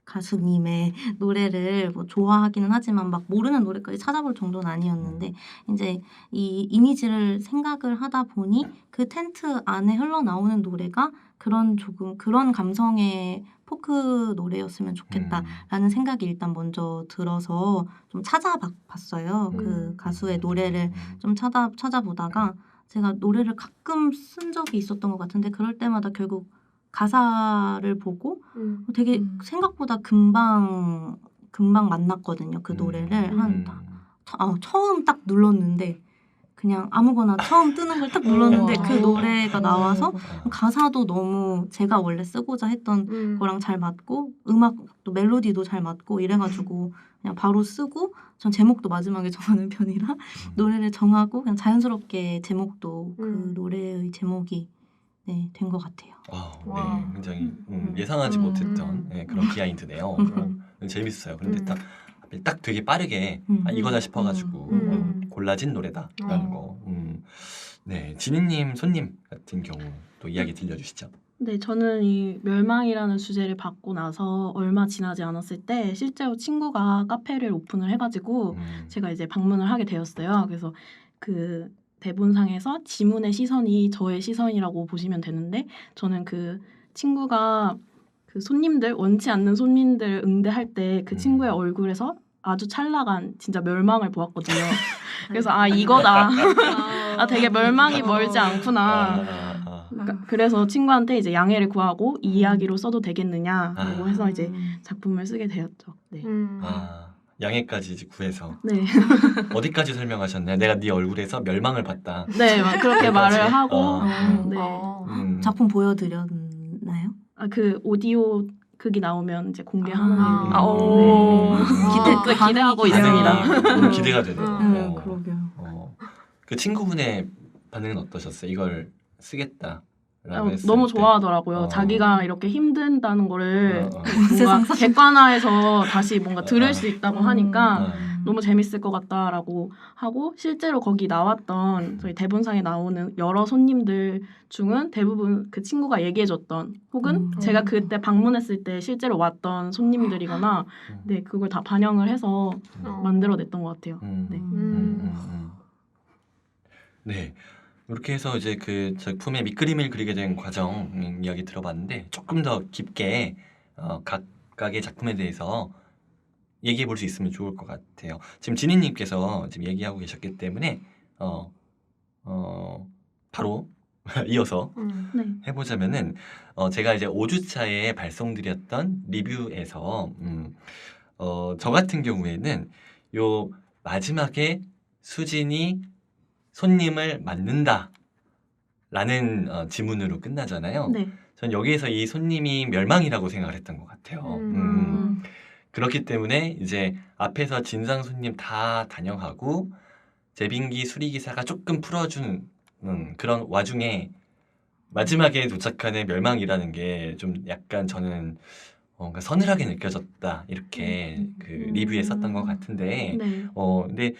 가수님의 노래를 뭐 좋아하기는 하지만 막 모르는 노래까지 찾아볼 정도는 아니었는데 이제 이 이미지를 생각을 하다 보니 그 텐트 안에 흘러나오는 노래가 그런 감성의 포크 노래였으면 좋겠다라는 생각이 일단 먼저 들어서 좀 찾아봤어요. 그 가수의 노래를 좀 찾아보다가 제가 노래를 가끔 쓴 적이 있었던 것 같은데 그럴 때마다 결국 가사를 보고 되게 생각보다 금방 만났거든요. 그 노래를 처음 딱 눌렀는데 그냥 아무거나 처음 뜨는 걸 딱 눌렀는데 그 노래가 나와서 가사도 너무 제가 원래 쓰고자 했던 거랑 잘 맞고 음악도 멜로디도 잘 맞고 이래가지고 그냥 바로 쓰고 전 제목도 마지막에 정하는 편이라 노래를 정하고 그냥 자연스럽게 제목도 그 노래의 제목이 된 것 같아요. 네, 굉장히 예상하지 못했던 그런 비하인드네요. 재밌어요. 근데 딱 되게 빠르게 이거다 싶어가지고 골라진 노래다라는 거. 네, 지니님, 손님 같은 경우 또 이야기 들려주시죠. 네, 저는 이 멸망이라는 주제를 받고 나서 얼마 지나지 않았을 때 실제로 친구가 카페를 오픈을 해가지고 제가 이제 방문을 하게 되었어요. 그래서 그 대본상에서 지문의 시선이 저의 시선이라고 보시면 되는데 저는 그 친구가 그 원치 않는 손님들 응대할 때 그 친구의 얼굴에서 아주 찰나간 진짜 멸망을 보았거든요. 그래서 이거다. 되게 멸망이 멀지 않구나. 그래서 친구한테 이제 양해를 구하고 이 이야기로 써도 되겠느냐라고 해서 이제 작품을 쓰게 되었죠. 네. 양해까지 이제 구해서. 네. 어디까지 설명하셨나요? 내가 네 얼굴에서 멸망을 봤다. 네, 막 그렇게 말을 하고. 네. 작품 보여드렸나요? 그 오디오 극이 나오면 이제 공개하는 네. 기대하고 있습니다. 너무 기대가 되네요. 그러게요. 그 친구분의 반응은 어떠셨어요? 이걸 쓰겠다. 너무 좋아하더라고요. 자기가 이렇게 힘든다는 거를 뭔가 객관화해서 다시 뭔가 들을 수 있다고 하니까 너무 재밌을 것 같다라고 하고 실제로 거기 나왔던 저희 대본상에 나오는 여러 손님들 중은 대부분 그 친구가 얘기해줬던 혹은 제가 그때 방문했을 때 실제로 왔던 손님들이거나 네, 그걸 다 반영을 해서 만들어냈던 것 같아요. 네. 네. 이렇게 해서 이제 그 작품의 밑그림을 그리게 된 과정 이야기 들어봤는데 조금 더 깊게 각각의 작품에 대해서 얘기해 볼 수 있으면 좋을 것 같아요. 지금 지니님께서 지금 얘기하고 계셨기 때문에 바로 이어서 해보자면은 제가 이제 5주차에 발송드렸던 리뷰에서 저 같은 경우에는 요 마지막에 수진이 손님을 만든다 라는 지문으로 끝나잖아요. 네. 전 여기에서 이 손님이 멸망이라고 생각을 했던 것 같아요. 그렇기 때문에 이제 앞에서 진상 손님 다 단영하고 재빙기 수리기사가 조금 풀어주는 그런 와중에 마지막에 도착하는 멸망이라는 게 좀 약간 저는 뭔가 서늘하게 느껴졌다 이렇게 그 리뷰에 썼던 것 같은데 근데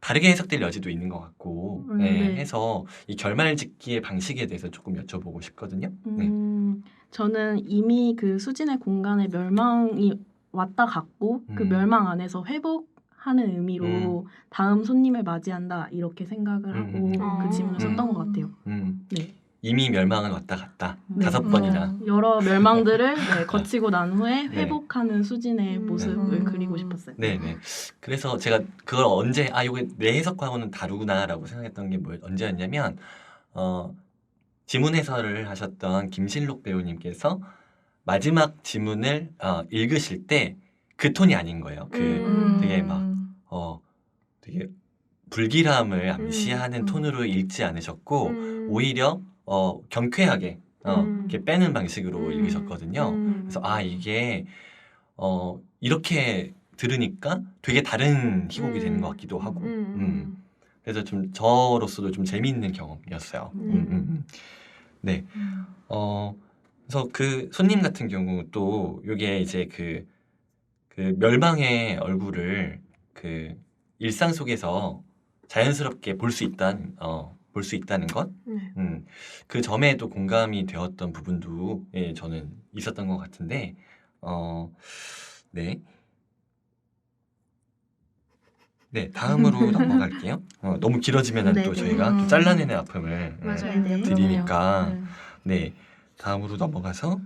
다르게 해석될 여지도 있는 것 같고 네, 네. 해서 이 결말짓기의 방식에 대해서 조금 여쭤보고 싶거든요. 네. 저는 이미 그 수진의 공간에 멸망이 왔다 갔고 그 멸망 안에서 회복하는 의미로 다음 손님을 맞이한다 이렇게 생각을 하고 그 지문을 썼던 것 같아요. 네. 이미 멸망은 왔다 갔다 네. 5번이나. 여러 멸망들을 네, 거치고 난 후에 회복하는 수진의 음. 모습을 그리고 싶었어요. 네네. 그래서 제가 그걸 언제 이게 내 해석하고는 다르구나라고 생각했던 게 언제였냐면 지문 해설을 하셨던 김실록 배우님께서 마지막 지문을 읽으실 때 그 톤이 아닌 거예요. 되게 막 되게 불길함을 암시하는 톤으로 읽지 않으셨고 오히려 경쾌하게 이렇게 빼는 방식으로 읽으셨거든요. 그래서 이게 이렇게 들으니까 되게 다른 희곡이 되는 것 같기도 하고 그래서 좀 저로서도 좀 재미있는 경험이었어요. 네. 그래서 그 손님 같은 경우 또 이게 이제 그 멸망의 얼굴을 그 일상 속에서 자연스럽게 볼 수 있다는 것, 그 점에 또 공감이 되었던 부분도 저는 있었던 것 같은데, 네. 네, 다음으로 넘어갈게요. 너무 길어지면 네, 또 네. 저희가 또 잘라내는 아픔을 맞아요. 네. 드리니까, 네, 다음으로 넘어가서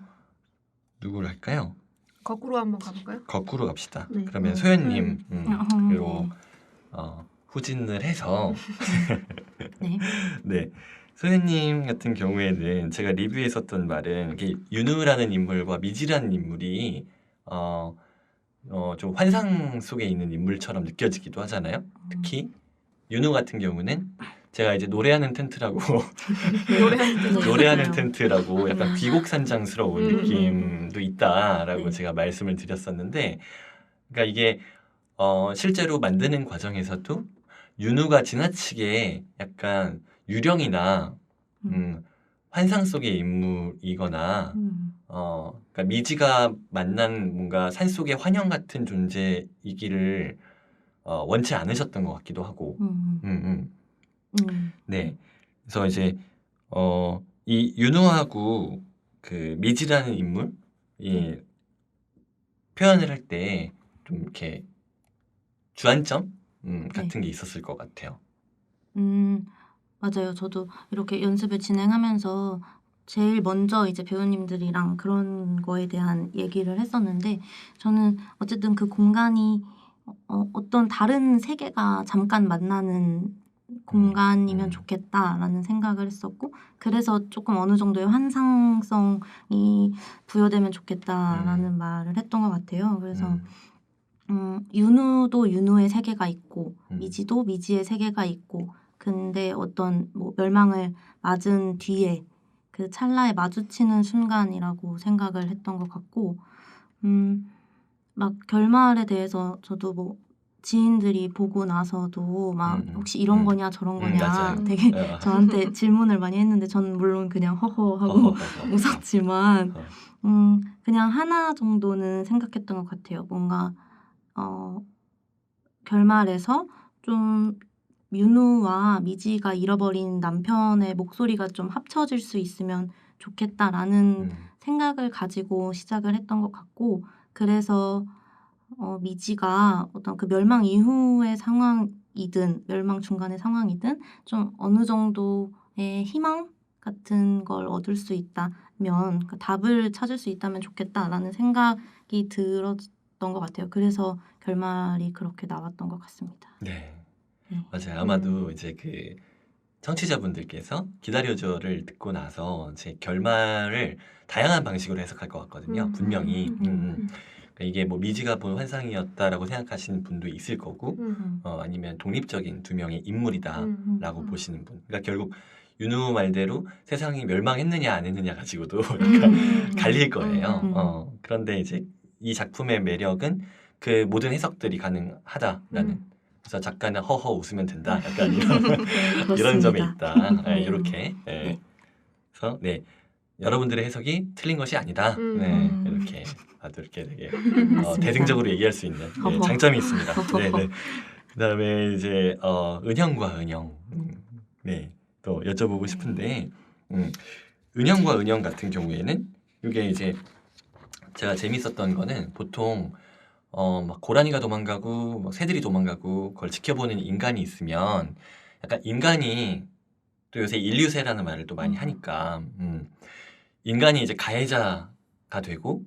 누구를 할까요? 거꾸로 한번 가볼까요? 거꾸로 갑시다. 네. 그러면 소연님, 그리고 네. 후진을 해서 네. 네. 소연님 같은 경우에는 제가 리뷰에 썼던 말은 이게 윤우라는 인물과 미지라는 인물이 좀 환상 속에 있는 인물처럼 느껴지기도 하잖아요. 특히 윤우 같은 경우는 제가 이제 노래하는 텐트라고 노래하는 텐트라고 약간 귀곡산장스러운 느낌도 있다라고 네. 제가 말씀을 드렸었는데, 그러니까 이게 실제로 만드는 과정에서도 윤우가 지나치게 약간 유령이나 환상 속의 인물이거나 그러니까 미지가 만난 뭔가 산속의 환영 같은 존재이기를 원치 않으셨던 것 같기도 하고 네. 그래서 이제 이 윤우하고 그 미지라는 인물이 표현을 할 때 좀 이렇게 주안점 같은 게 있었을 것 같아요. 맞아요. 저도 이렇게 연습을 진행하면서 제일 먼저 이제 배우님들이랑 그런 거에 대한 얘기를 했었는데, 저는 어쨌든 그 공간이 어떤 다른 세계가 잠깐 만나는 공간이면 좋겠다라는 생각을 했었고, 그래서 조금 어느 정도의 환상성이 부여되면 좋겠다라는 말을 했던 것 같아요. 그래서 윤우도 윤우의 세계가 있고 미지도 미지의 세계가 있고, 근데 어떤 뭐 멸망을 맞은 뒤에 그 찰나에 마주치는 순간이라고 생각을 했던 것 같고, 막 결말에 대해서 저도 뭐 지인들이 보고 나서도 막 혹시 이런 거냐 저런 거냐 맞아요. 되게 저한테 질문을 많이 했는데, 저는 물론 그냥 허허하고 웃었지만 그냥 하나 정도는 생각했던 것 같아요. 뭔가 결말에서 좀 윤우와 미지가 잃어버린 남편의 목소리가 좀 합쳐질 수 있으면 좋겠다라는 생각을 가지고 시작을 했던 것 같고, 그래서 미지가 어떤 그 멸망 이후의 상황이든 멸망 중간의 상황이든 좀 어느 정도의 희망 같은 걸 얻을 수 있다면, 그 답을 찾을 수 있다면 좋겠다라는 생각이 들었던 것 같아요. 그래서 결말이 그렇게 나왔던 것 같습니다. 네. 네. 맞아요. 아마도 이제 그 청취자분들께서 기다려줘를 듣고 나서 제 결말을 다양한 방식으로 해석할 것 같거든요. 분명히. 그러니까 이게 뭐 미지가 본 환상이었다라고 생각하시는 분도 있을 거고, 아니면 독립적인 두 명의 인물이다라고 보시는 분. 그러니까 결국 윤우 말대로 세상이 멸망했느냐 안 했느냐 가지고도 약간 갈릴 거예요. 그런데 이제 이 작품의 매력은 그 모든 해석들이 가능하다라는. 그래서 작가는 허허 웃으면 된다. 약간 이런 점에 있다. 네, 이렇게. 네. 그래서 네, 여러분들의 해석이 틀린 것이 아니다. 네, 이렇게 다들 이렇게 되게 대승적으로 얘기할 수 있는 장점이 있습니다. 네, 네. 그다음에 이제 은영과 은영 네, 또 여쭤보고 싶은데 은영과 은영 같은 경우에는 이게 이제 제가 재밌었던 거는 보통 막 고라니가 도망가고 뭐 새들이 도망가고 그걸 지켜보는 인간이 있으면 약간 인간이 또 요새 인류세라는 말을 또 많이 하니까 인간이 이제 가해자가 되고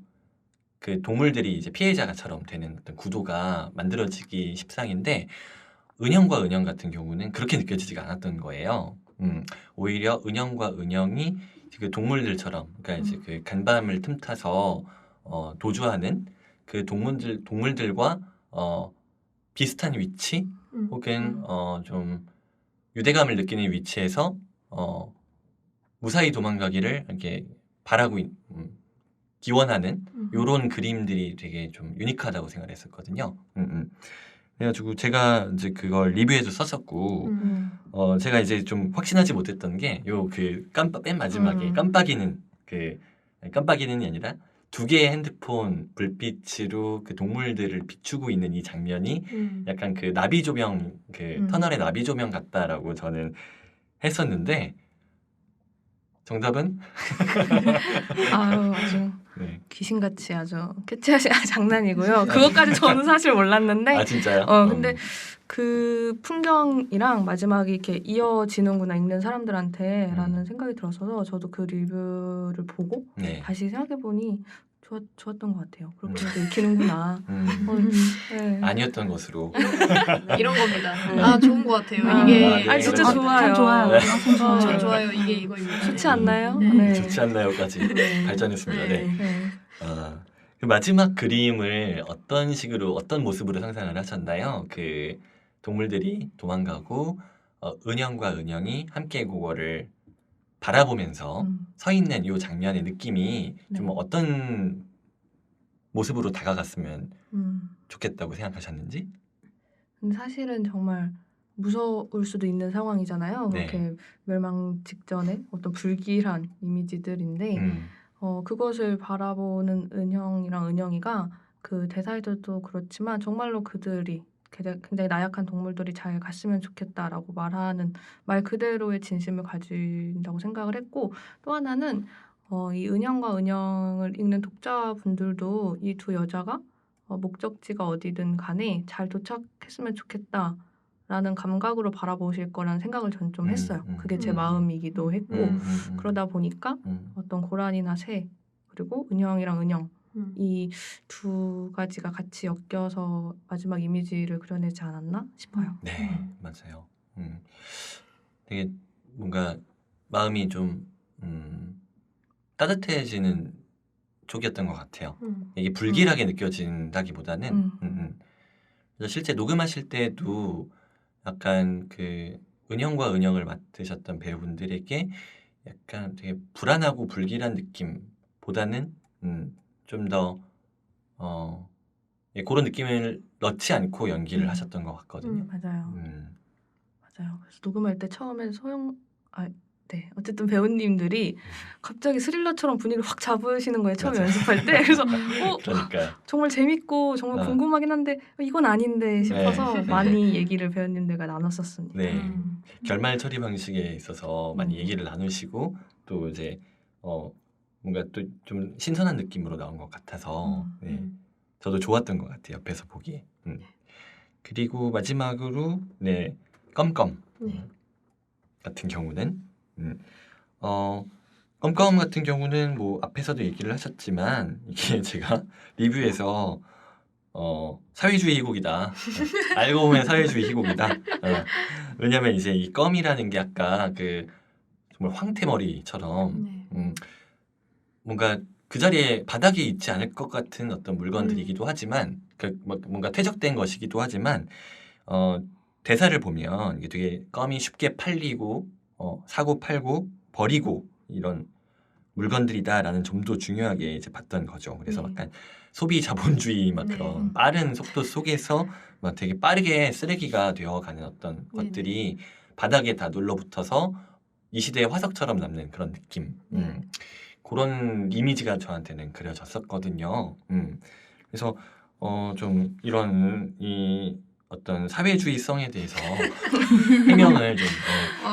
그 동물들이 이제 피해자처럼 되는 어떤 구도가 만들어지기 십상인데 은영과 은영 같은 경우는 그렇게 느껴지지가 않았던 거예요. 오히려 은영과 은영이 그 동물들처럼 그러니까 이제 그 간밤을 틈타서 도주하는 그 동물들과 비슷한 위치 혹은 좀 유대감을 느끼는 위치에서 무사히 도망가기를 이렇게 바라고 기원하는 요런 그림들이 되게 좀 유니크하다고 생각했었거든요. 그래가지고 제가 이제 그걸 리뷰에도 썼었고 제가 이제 좀 확신하지 못했던 게 요 그 맨 마지막에 깜빡이는이 아니라 두 개의 핸드폰 불빛으로 그 동물들을 비추고 있는 이 장면이 약간 그 나비 조명 그 터널의 나비 조명 같다라고 저는 했었는데 정답은 아유, 아주 네. 귀신같이 아주 캐치하시 장난이고요. 그것까지 저는 사실 몰랐는데 아 진짜요? 근데 그 풍경이랑 마지막에 이렇게 이어지는구나 읽는 사람들한테라는 생각이 들어서 저도 그 리뷰를 보고 네. 다시 생각해보니 좋았던 것 같아요. 그렇게 읽히는구나. 네. 아니었던 것으로. 이런 겁니다. 네. 아 좋은 것 같아요. 아, 이게 네. 진짜 아, 좋아요. 참 좋아요. 네. 참 좋아요. 참 좋아요. 이게 이거입니다. 좋지 않나요? 네. 좋지 않나요까지 네. 발전했습니다. 네. 네. 그 마지막 그림을 어떤 식으로 어떤 모습으로 상상을 하셨나요? 그 동물들이 도망가고 은영과 은영이 함께 그거를 바라보면서 서 있는 이 장면의 느낌이 좀 네. 어떤 모습으로 다가갔으면 음. 좋겠다고 생각하셨는지? 근데 사실은 정말 무서울 수도 있는 상황이잖아요. 네. 그렇게 멸망 직전에 어떤 불길한 이미지들인데 그것을 바라보는 은형이랑 은영이가 그 대사에서도 그렇지만 정말로 그들이 굉장히 나약한 동물들이 잘 갔으면 좋겠다라고 말하는 말 그대로의 진심을 가진다고 생각을 했고 또 하나는 이 은영과 은영을 읽는 독자분들도 이 두 여자가 목적지가 어디든 간에 잘 도착했으면 좋겠다라는 감각으로 바라보실 거라는 생각을 전 좀 했어요. 그게 제 마음이기도 했고 그러다 보니까 어떤 고란이나 새 그리고 은영이랑 은영 이 두 가지가 같이 엮여서 마지막 이미지를 그려내지 않았나 싶어요. 네, 맞아요. 되게 뭔가 마음이 좀 따뜻해지는 쪽이었던 것 같아요. 이게 불길하게 느껴진다기보다는 그래서 실제 녹음하실 때도 약간 그 은영과 은영을 맡으셨던 배우분들에게 약간 되게 불안하고 불길한 느낌보다는 좀 더 그런 느낌을 넣지 않고 연기를 하셨던 것 같거든요. 맞아요. 맞아요. 그래서 녹음할 때 처음에 네. 어쨌든 배우님들이 갑자기 스릴러처럼 분위기를 확 잡으시는 거예요. 처음 맞아요. 연습할 때. 그래서 그러니까요. 정말 재밌고 정말 궁금하긴 한데 이건 아닌데 싶어서 네. 많이 얘기를 배우님들과 나눴었습니다. 네. 결말 처리 방식에 있어서 많이 얘기를 나누시고 또 이제 뭔가 또 좀 신선한 느낌으로 나온 것 같아서 네. 저도 좋았던 것 같아요. 옆에서 보기에. 그리고 마지막으로 네. 껌껌 같은 경우는 껌껌 같은 경우는 뭐 앞에서도 얘기를 하셨지만 이게 제가 리뷰에서 사회주의 희곡이다. 알고 보면 사회주의 희곡이다. 왜냐면 이제 이 껌이라는 게 아까 그 정말 황태머리처럼 뭔가 그 자리에 바닥에 있지 않을 것 같은 어떤 물건들이기도 하지만 그 뭔가 퇴적된 것이기도 하지만 대사를 보면 이게 되게 껌이 쉽게 팔리고 사고 팔고 버리고 이런 물건들이다라는 점도 중요하게 이제 봤던 거죠. 그래서 약간 소비 자본주의 막 그런 빠른 속도 속에서 막 되게 빠르게 쓰레기가 되어가는 어떤 것들이 바닥에 다 눌러붙어서 이 시대의 화석처럼 남는 그런 느낌. 그런 이미지가 저한테는 그려졌었거든요. 그래서 좀 이런 이 어떤 사회주의성에 대해서 해명을 좀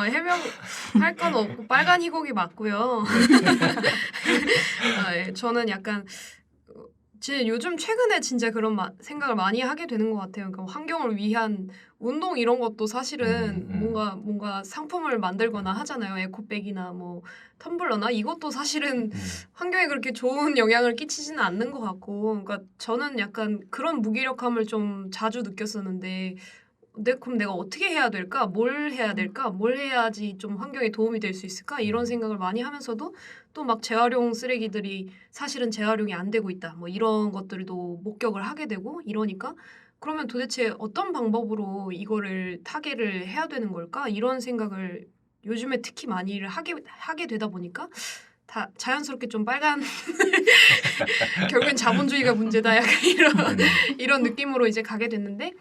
해명할 건 없고 빨간 희곡이 맞고요. 저는 약간 제 요즘 최근에 진짜 그런 생각을 많이 하게 되는 것 같아요. 그러니까 환경을 위한 운동 이런 것도 사실은 뭔가 상품을 만들거나 하잖아요. 에코백이나 뭐 텀블러나 이것도 사실은 환경에 그렇게 좋은 영향을 끼치지는 않는 것 같고, 그러니까 저는 약간 그런 무기력함을 좀 자주 느꼈었는데, 그럼 내가 어떻게 해야 될까? 뭘 해야 될까? 뭘 해야지 좀 환경에 도움이 될 수 있을까? 이런 생각을 많이 하면서도 또 막 재활용 쓰레기들이 사실은 재활용이 안 되고 있다. 뭐 이런 것들도 목격을 하게 되고 이러니까 그러면 도대체 어떤 방법으로 이거를 타개를 해야 되는 걸까? 이런 생각을 요즘에 특히 많이 하게 되다 보니까 다 자연스럽게 좀 빨간 결국엔 자본주의가 문제다. 약간 이런 느낌으로 이제 가게 됐는데,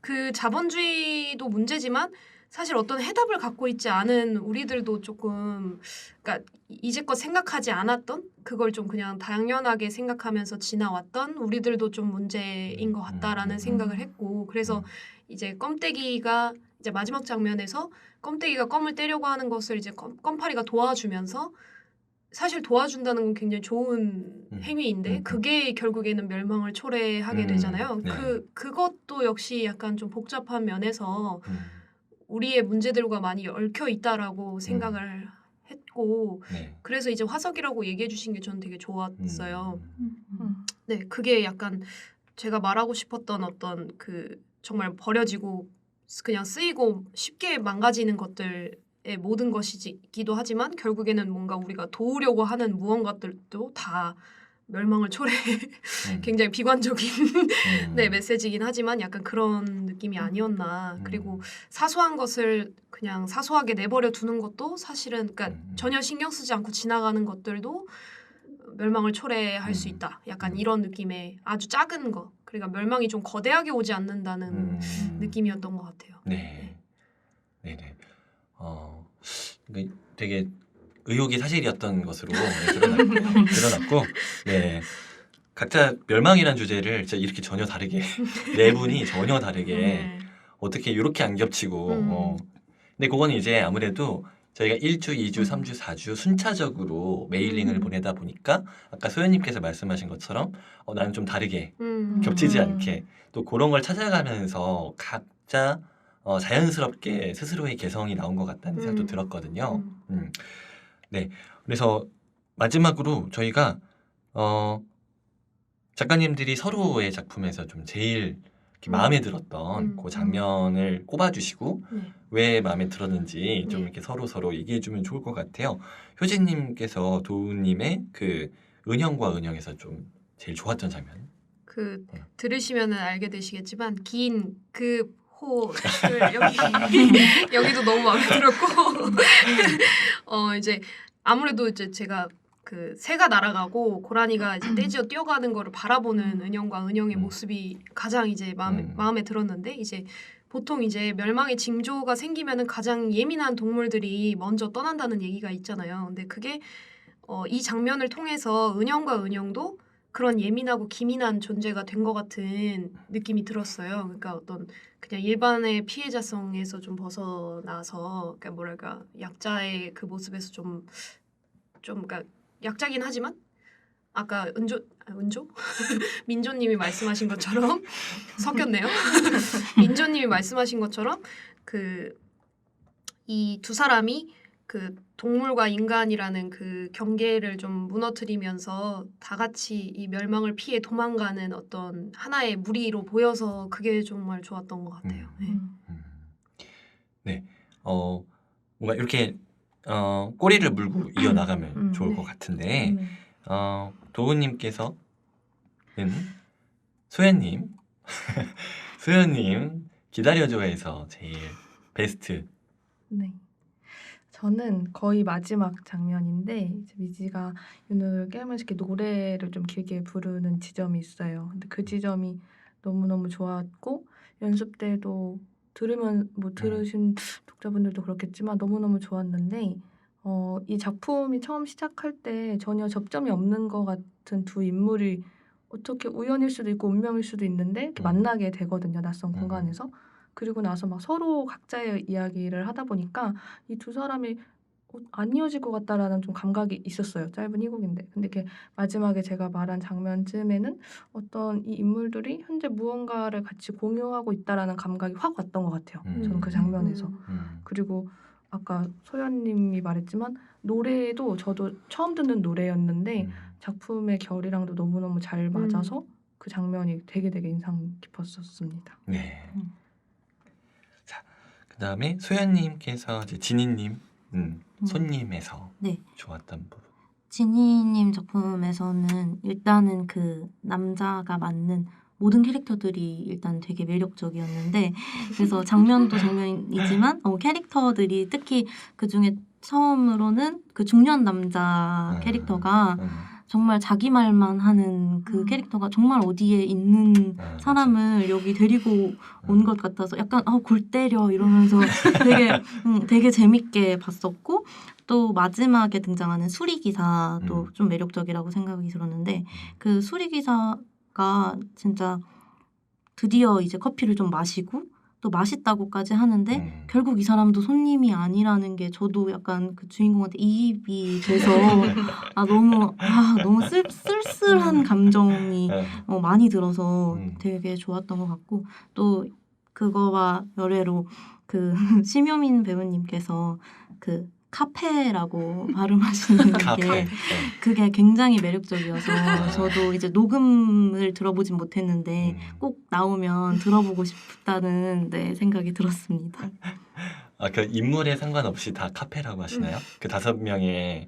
그 자본주의도 문제지만 사실 어떤 해답을 갖고 있지 않은 우리들도 조금, 그러니까 이제껏 생각하지 않았던 그걸 좀 그냥 당연하게 생각하면서 지나왔던 우리들도 좀 문제인 것 같다라는 생각을 했고, 그래서 이제 껌떼기가 이제 마지막 장면에서 껌떼기가 껌을 떼려고 하는 것을 이제 껌파리가 도와주면서, 사실 도와준다는 건 굉장히 좋은 행위인데 그게 결국에는 멸망을 초래하게 되잖아요. 네. 그것도 역시 약간 좀 복잡한 면에서 우리의 문제들과 많이 얽혀 있다라고 생각을 했고, 네. 그래서 이제 화석이라고 얘기해 주신 게 저는 되게 좋았어요. 음. 네, 그게 약간 제가 말하고 싶었던 어떤 그 정말 버려지고 그냥 쓰이고 쉽게 망가지는 것들의 모든 것이기도 하지만 결국에는 뭔가 우리가 도우려고 하는 무언가들도 다 멸망을 굉장히 비관적인 네, 메시지긴 하지만 약간 그런 느낌이 아니었나. 그리고 사소한 것을 그냥 사소하게 내버려 두는 것도 사실은, 그러니까 전혀 신경 쓰지 않고 지나가는 것들도 멸망을 초래할 수 있다. 약간 이런 느낌의 아주 작은 거. 그러니까 멸망이 좀 거대하게 오지 않는다는 느낌이었던 것 같아요. 네. 네네. 되게 의혹이 사실이었던 것으로 드러났고, 네. 각자 멸망이란 주제를 진짜 이렇게 전혀 다르게 네 분이 전혀 다르게 어떻게 이렇게 안 겹치고 근데 그건 이제 아무래도 저희가 1주, 2주, 3주, 4주 순차적으로 메일링을 보내다 보니까 아까 소연님께서 말씀하신 것처럼 나는 좀 다르게 겹치지 않게 또 그런 걸 찾아가면서 각자 자연스럽게 스스로의 개성이 나온 것 같다는 생각도 들었거든요. 네, 그래서 마지막으로 저희가 작가님들이 서로의 작품에서 좀 제일 이렇게 마음에 들었던 그 장면을 꼽아주시고 네. 왜 마음에 들었는지 좀 네. 이렇게 서로 얘기해주면 좋을 것 같아요. 효진님께서 도우님의 그 은영과 은영에서 좀 제일 좋았던 장면. 들으시면은 알게 되시겠지만 긴 그 호를 여기도 너무 마음에 들었고 이제 아무래도 이제 제가 그 새가 날아가고 고라니가 이제 떼지어 뛰어가는 거를 바라보는 은영과 은영의 모습이 가장 이제 마음에 들었는데, 이제 보통 이제 멸망의 징조가 생기면은 가장 예민한 동물들이 먼저 떠난다는 얘기가 있잖아요. 근데 그게 이 장면을 통해서 은영과 은영도 그런 예민하고 기민한 존재가 된 것 같은 느낌이 들었어요. 그러니까 어떤 그냥 일반의 피해자성에서 좀 벗어나서, 그러니까 뭐랄까, 약자의 그 모습에서 좀 그러니까 약자긴 하지만 아까 은조 민조님이 말씀하신 것처럼 섞였네요. 민조님이 말씀하신 것처럼 그 이 두 사람이 그 동물과 인간이라는 그 경계를 좀 무너뜨리면서 다 같이 이 멸망을 피해 도망가는 어떤 하나의 무리로 보여서 그게 정말 좋았던 것 같아요. 네. 네, 뭔가 이렇게 꼬리를 물고 이어나가면 좋을 네. 것 같은데 도우님께서는 소연님 기다려줘에서 제일 베스트. 네. 저는 거의 마지막 장면인데 이제 미지가 윤호를 깨우면서 이렇게 노래를 좀 길게 부르는 지점이 있어요. 근데 그 지점이 너무너무 좋았고, 연습 때도 들으신 독자분들도 그렇겠지만 너무너무 좋았는데, 이 작품이 처음 시작할 때 전혀 접점이 없는 것 같은 두 인물이 어떻게 우연일 수도 있고 운명일 수도 있는데 이렇게 만나게 되거든요. 낯선 공간에서. 그리고 나서 막 서로 각자의 이야기를 하다 보니까 이 두 사람이 안 이어질 것 같다라는 좀 감각이 있었어요. 짧은 희곡인데. 근데 이렇게 마지막에 제가 말한 장면쯤에는 어떤 이 인물들이 현재 무언가를 같이 공유하고 있다라는 감각이 확 왔던 것 같아요. 저는 그 장면에서. 그리고 아까 소연님이 말했지만 노래도 저도 처음 듣는 노래였는데 작품의 결이랑도 너무너무 잘 맞아서 그 장면이 되게 인상 깊었었습니다. 네. 자, 그다음에 소연님께서 이제 진희님 손님에서 네. 좋았던 부분. 진희님 작품에서는 일단은 그 남자가 맡는 모든 캐릭터들이 일단 되게 매력적이었는데 그래서 장면도 장면이지만 캐릭터들이 특히 그 중에 처음으로는 그 중년 남자 캐릭터가 정말 자기 말만 하는 그 캐릭터가 정말 어디에 있는 사람을 여기 데리고 온 것 같아서 약간 골 때려 이러면서 되게 재밌게 봤었고 또 마지막에 등장하는 수리기사도 좀 매력적이라고 생각이 들었는데 그 수리기사가 진짜 드디어 이제 커피를 좀 마시고 또 맛있다고까지 하는데 결국 이 사람도 손님이 아니라는 게 저도 약간 그 주인공한테 이입이 돼서 너무 쓸쓸한 감정이 많이 들어서 되게 좋았던 것 같고 또 그거와 열애로 그 심효민 배우님께서 그 카페라고 발음하시는 게 그게 굉장히 매력적이어서 저도 이제 녹음을 들어보진 못했는데 꼭 나오면 들어보고 싶다는 생각이 들었습니다. 그 인물에 상관없이 다 카페라고 하시나요? 그 5명의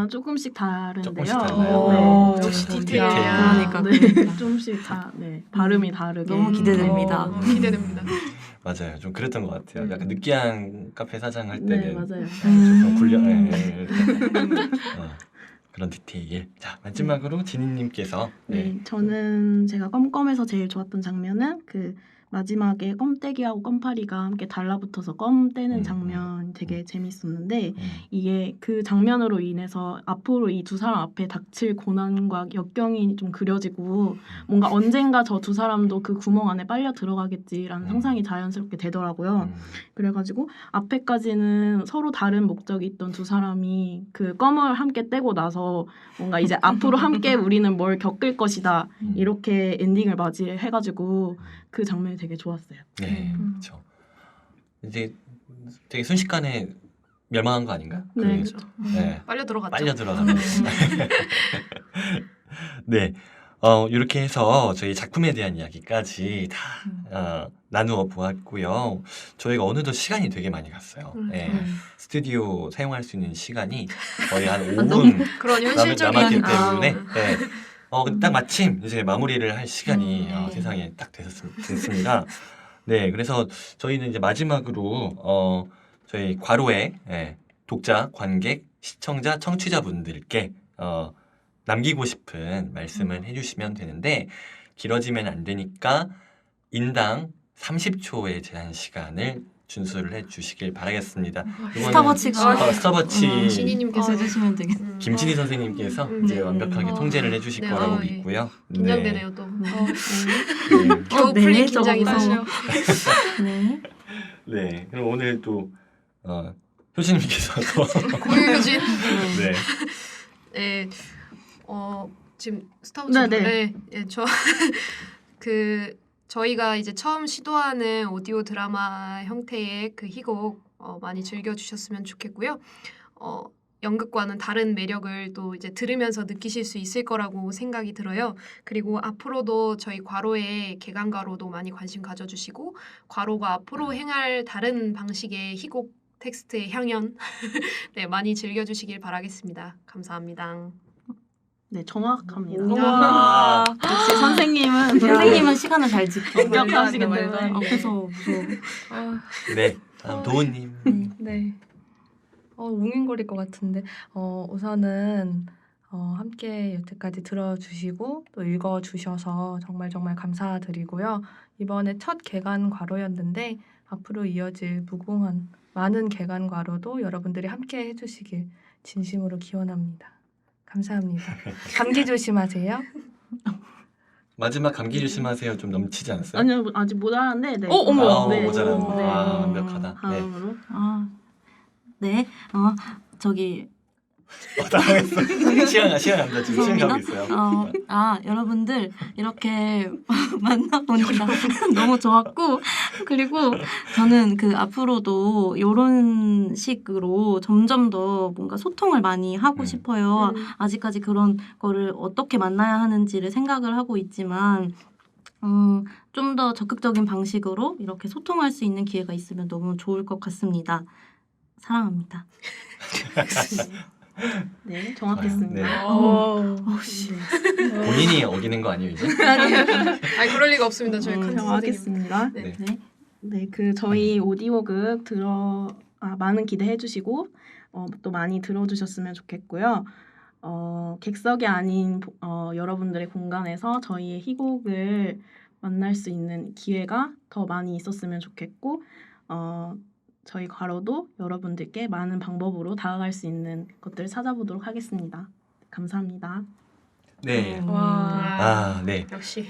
조금씩 다른데요. 조금씩 달라요. 네. 역시 저희가- 디테일이야. 그러니까. 조금씩 다 발음이 다르게. 너무 기대됩니다. 기대됩니다. 맞아요. 좀 그랬던 것 같아요. 약간 느끼한 카페 사장 할 네, 때는 맞아요. 조금 굴려 그런 디테일. 자, 마지막으로 진희님께서 네, 저는 제가 껌껌에서 제일 좋았던 장면은 그 마지막에 껌떼기하고 껌파리가 함께 달라붙어서 껌 떼는 장면 되게 재밌었는데 이게 그 장면으로 인해서 앞으로 이 두 사람 앞에 닥칠 고난과 역경이 좀 그려지고 뭔가 언젠가 저 두 사람도 그 구멍 안에 빨려 들어가겠지라는 상상이 자연스럽게 되더라고요. 그래가지고 앞에까지는 서로 다른 목적이 있던 두 사람이 그 껌을 함께 떼고 나서 뭔가 이제 앞으로 함께 우리는 뭘 겪을 것이다 이렇게 엔딩을 맞이해가지고 그 장면이 되게 좋았어요. 네, 그렇죠. 이제 되게 순식간에 멸망한 거 아닌가? 네, 그, 네, 빨려 들어갔죠. 빨려 들어가는. 네, 이렇게 해서 저희 작품에 대한 이야기까지 다 나누어 보았고요. 저희가 어느덧 시간이 되게 많이 갔어요. 네, 스튜디오 사용할 수 있는 시간이 거의 한 5분 그런 남았기 현실적인 때문에 네. 딱 마침 이제 마무리를 할 시간이 네. 세상에 딱 됐습니다. 네, 그래서 저희는 이제 마지막으로 저희 괄호의 독자, 관객, 시청자, 청취자분들께 남기고 싶은 말씀을 해주시면 되는데 길어지면 안 되니까 인당 30초의 제한 시간을 준수를 해주시길 바라겠습니다. 스타버치가 스타버치 진희님께서 해주시면 되겠습니다. 김진희 선생님께서 이제 네. 완벽하게 통제를 해주실 네, 거라고 예. 믿고요. 긴장되네요 또. 네. 겨우 네, 풀린 저거 긴장이다. 무서워. 네. 네. 그럼 오늘 또 효진님께서 또 고유효진. 네. 네. 지금 스타워즈 네. 저희가 이제 처음 시도하는 오디오 드라마 형태의 그 희곡 많이 즐겨주셨으면 좋겠고요. 연극과는 다른 매력을 또 이제 들으면서 느끼실 수 있을 거라고 생각이 들어요. 그리고 앞으로도 저희 괄호의 개관괄호도 많이 관심 가져주시고 괄호가 앞으로 행할 다른 방식의 희곡 텍스트의 향연 네, 많이 즐겨주시길 바라겠습니다. 감사합니다. 네, 정확합니다. 우와. 역시 선생님은 선생님은 시간을 잘 지켜. 엄격하시기 말도 때문에. 안 돼. 무서워. 네. 다음 도훈님. 네. 웅인거릴 것 같은데 우선은 함께 여태까지 들어주시고 또 읽어주셔서 정말 감사드리고요. 이번에 첫 개관 괄호였는데 앞으로 이어질 무궁한 많은 개관 괄호도 여러분들이 함께 해주시길 진심으로 기원합니다. 감사합니다. 감기 조심하세요. 마지막 감기 조심하세요. 좀 넘치지 않았어요? 아니요 아직 못 하는데 네. 어머. 네. 모자란. 네. 와, 완벽하다. 네. 다음으로 네. 저기 당황했어. 시간 안다. 지금 시간 가고 죄송합니다. 있어요. 여러분들 이렇게 만나보니까 너무 좋았고, 그리고 저는 그 앞으로도 이런 식으로 점점 더 뭔가 소통을 많이 하고 싶어요. 아직까지 그런 거를 어떻게 만나야 하는지를 생각을 하고 있지만, 좀 더 적극적인 방식으로 이렇게 소통할 수 있는 기회가 있으면 너무 좋을 것 같습니다. 사랑합니다. 네 정확했습니다. 네. 씨. 본인이 어기는 거 아니에요, 이제? 아니 그럴 리가 없습니다. 저희 칸트 선생님. 정확했습니다. 네. 네. 네, 그 저희 오디오극 많은 기대해 주시고 또 많이 들어주셨으면 좋겠고요. 객석이 아닌 여러분들의 공간에서 저희의 희곡을 만날 수 있는 기회가 더 많이 있었으면 좋겠고 저희 괄호도 여러분들께 많은 방법으로 다가갈 수 있는 것들을 찾아보도록 하겠습니다. 감사합니다. 네. 와. 네. 역시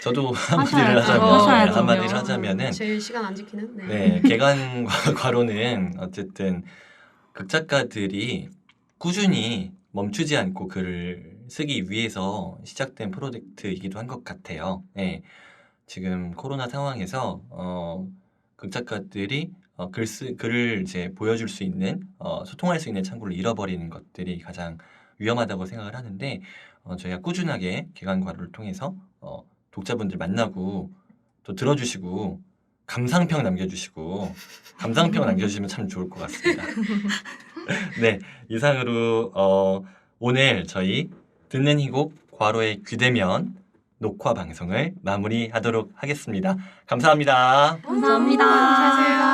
저도 하셔야죠. 하셔야죠. 한마디를 하자면은 제일 시간 안 지키는. 네, 개관 과로는 어쨌든 극작가들이 꾸준히 멈추지 않고 글을 쓰기 위해서 시작된 프로젝트이기도 한 것 같아요. 네, 지금 코로나 상황에서 극작가들이 글을 이제 보여줄 수 있는 소통할 수 있는 창구를 잃어버리는 것들이 가장 위험하다고 생각을 하는데 저희가 꾸준하게 개관 과로를 통해서 독자분들 만나고 또 들어주시고 감상평 남겨주시면 참 좋을 것 같습니다. 네, 이상으로 오늘 저희 듣는 희곡 괄호의 귀대면 녹화 방송을 마무리하도록 하겠습니다. 감사합니다. 감사합니다. 안녕히 계세요.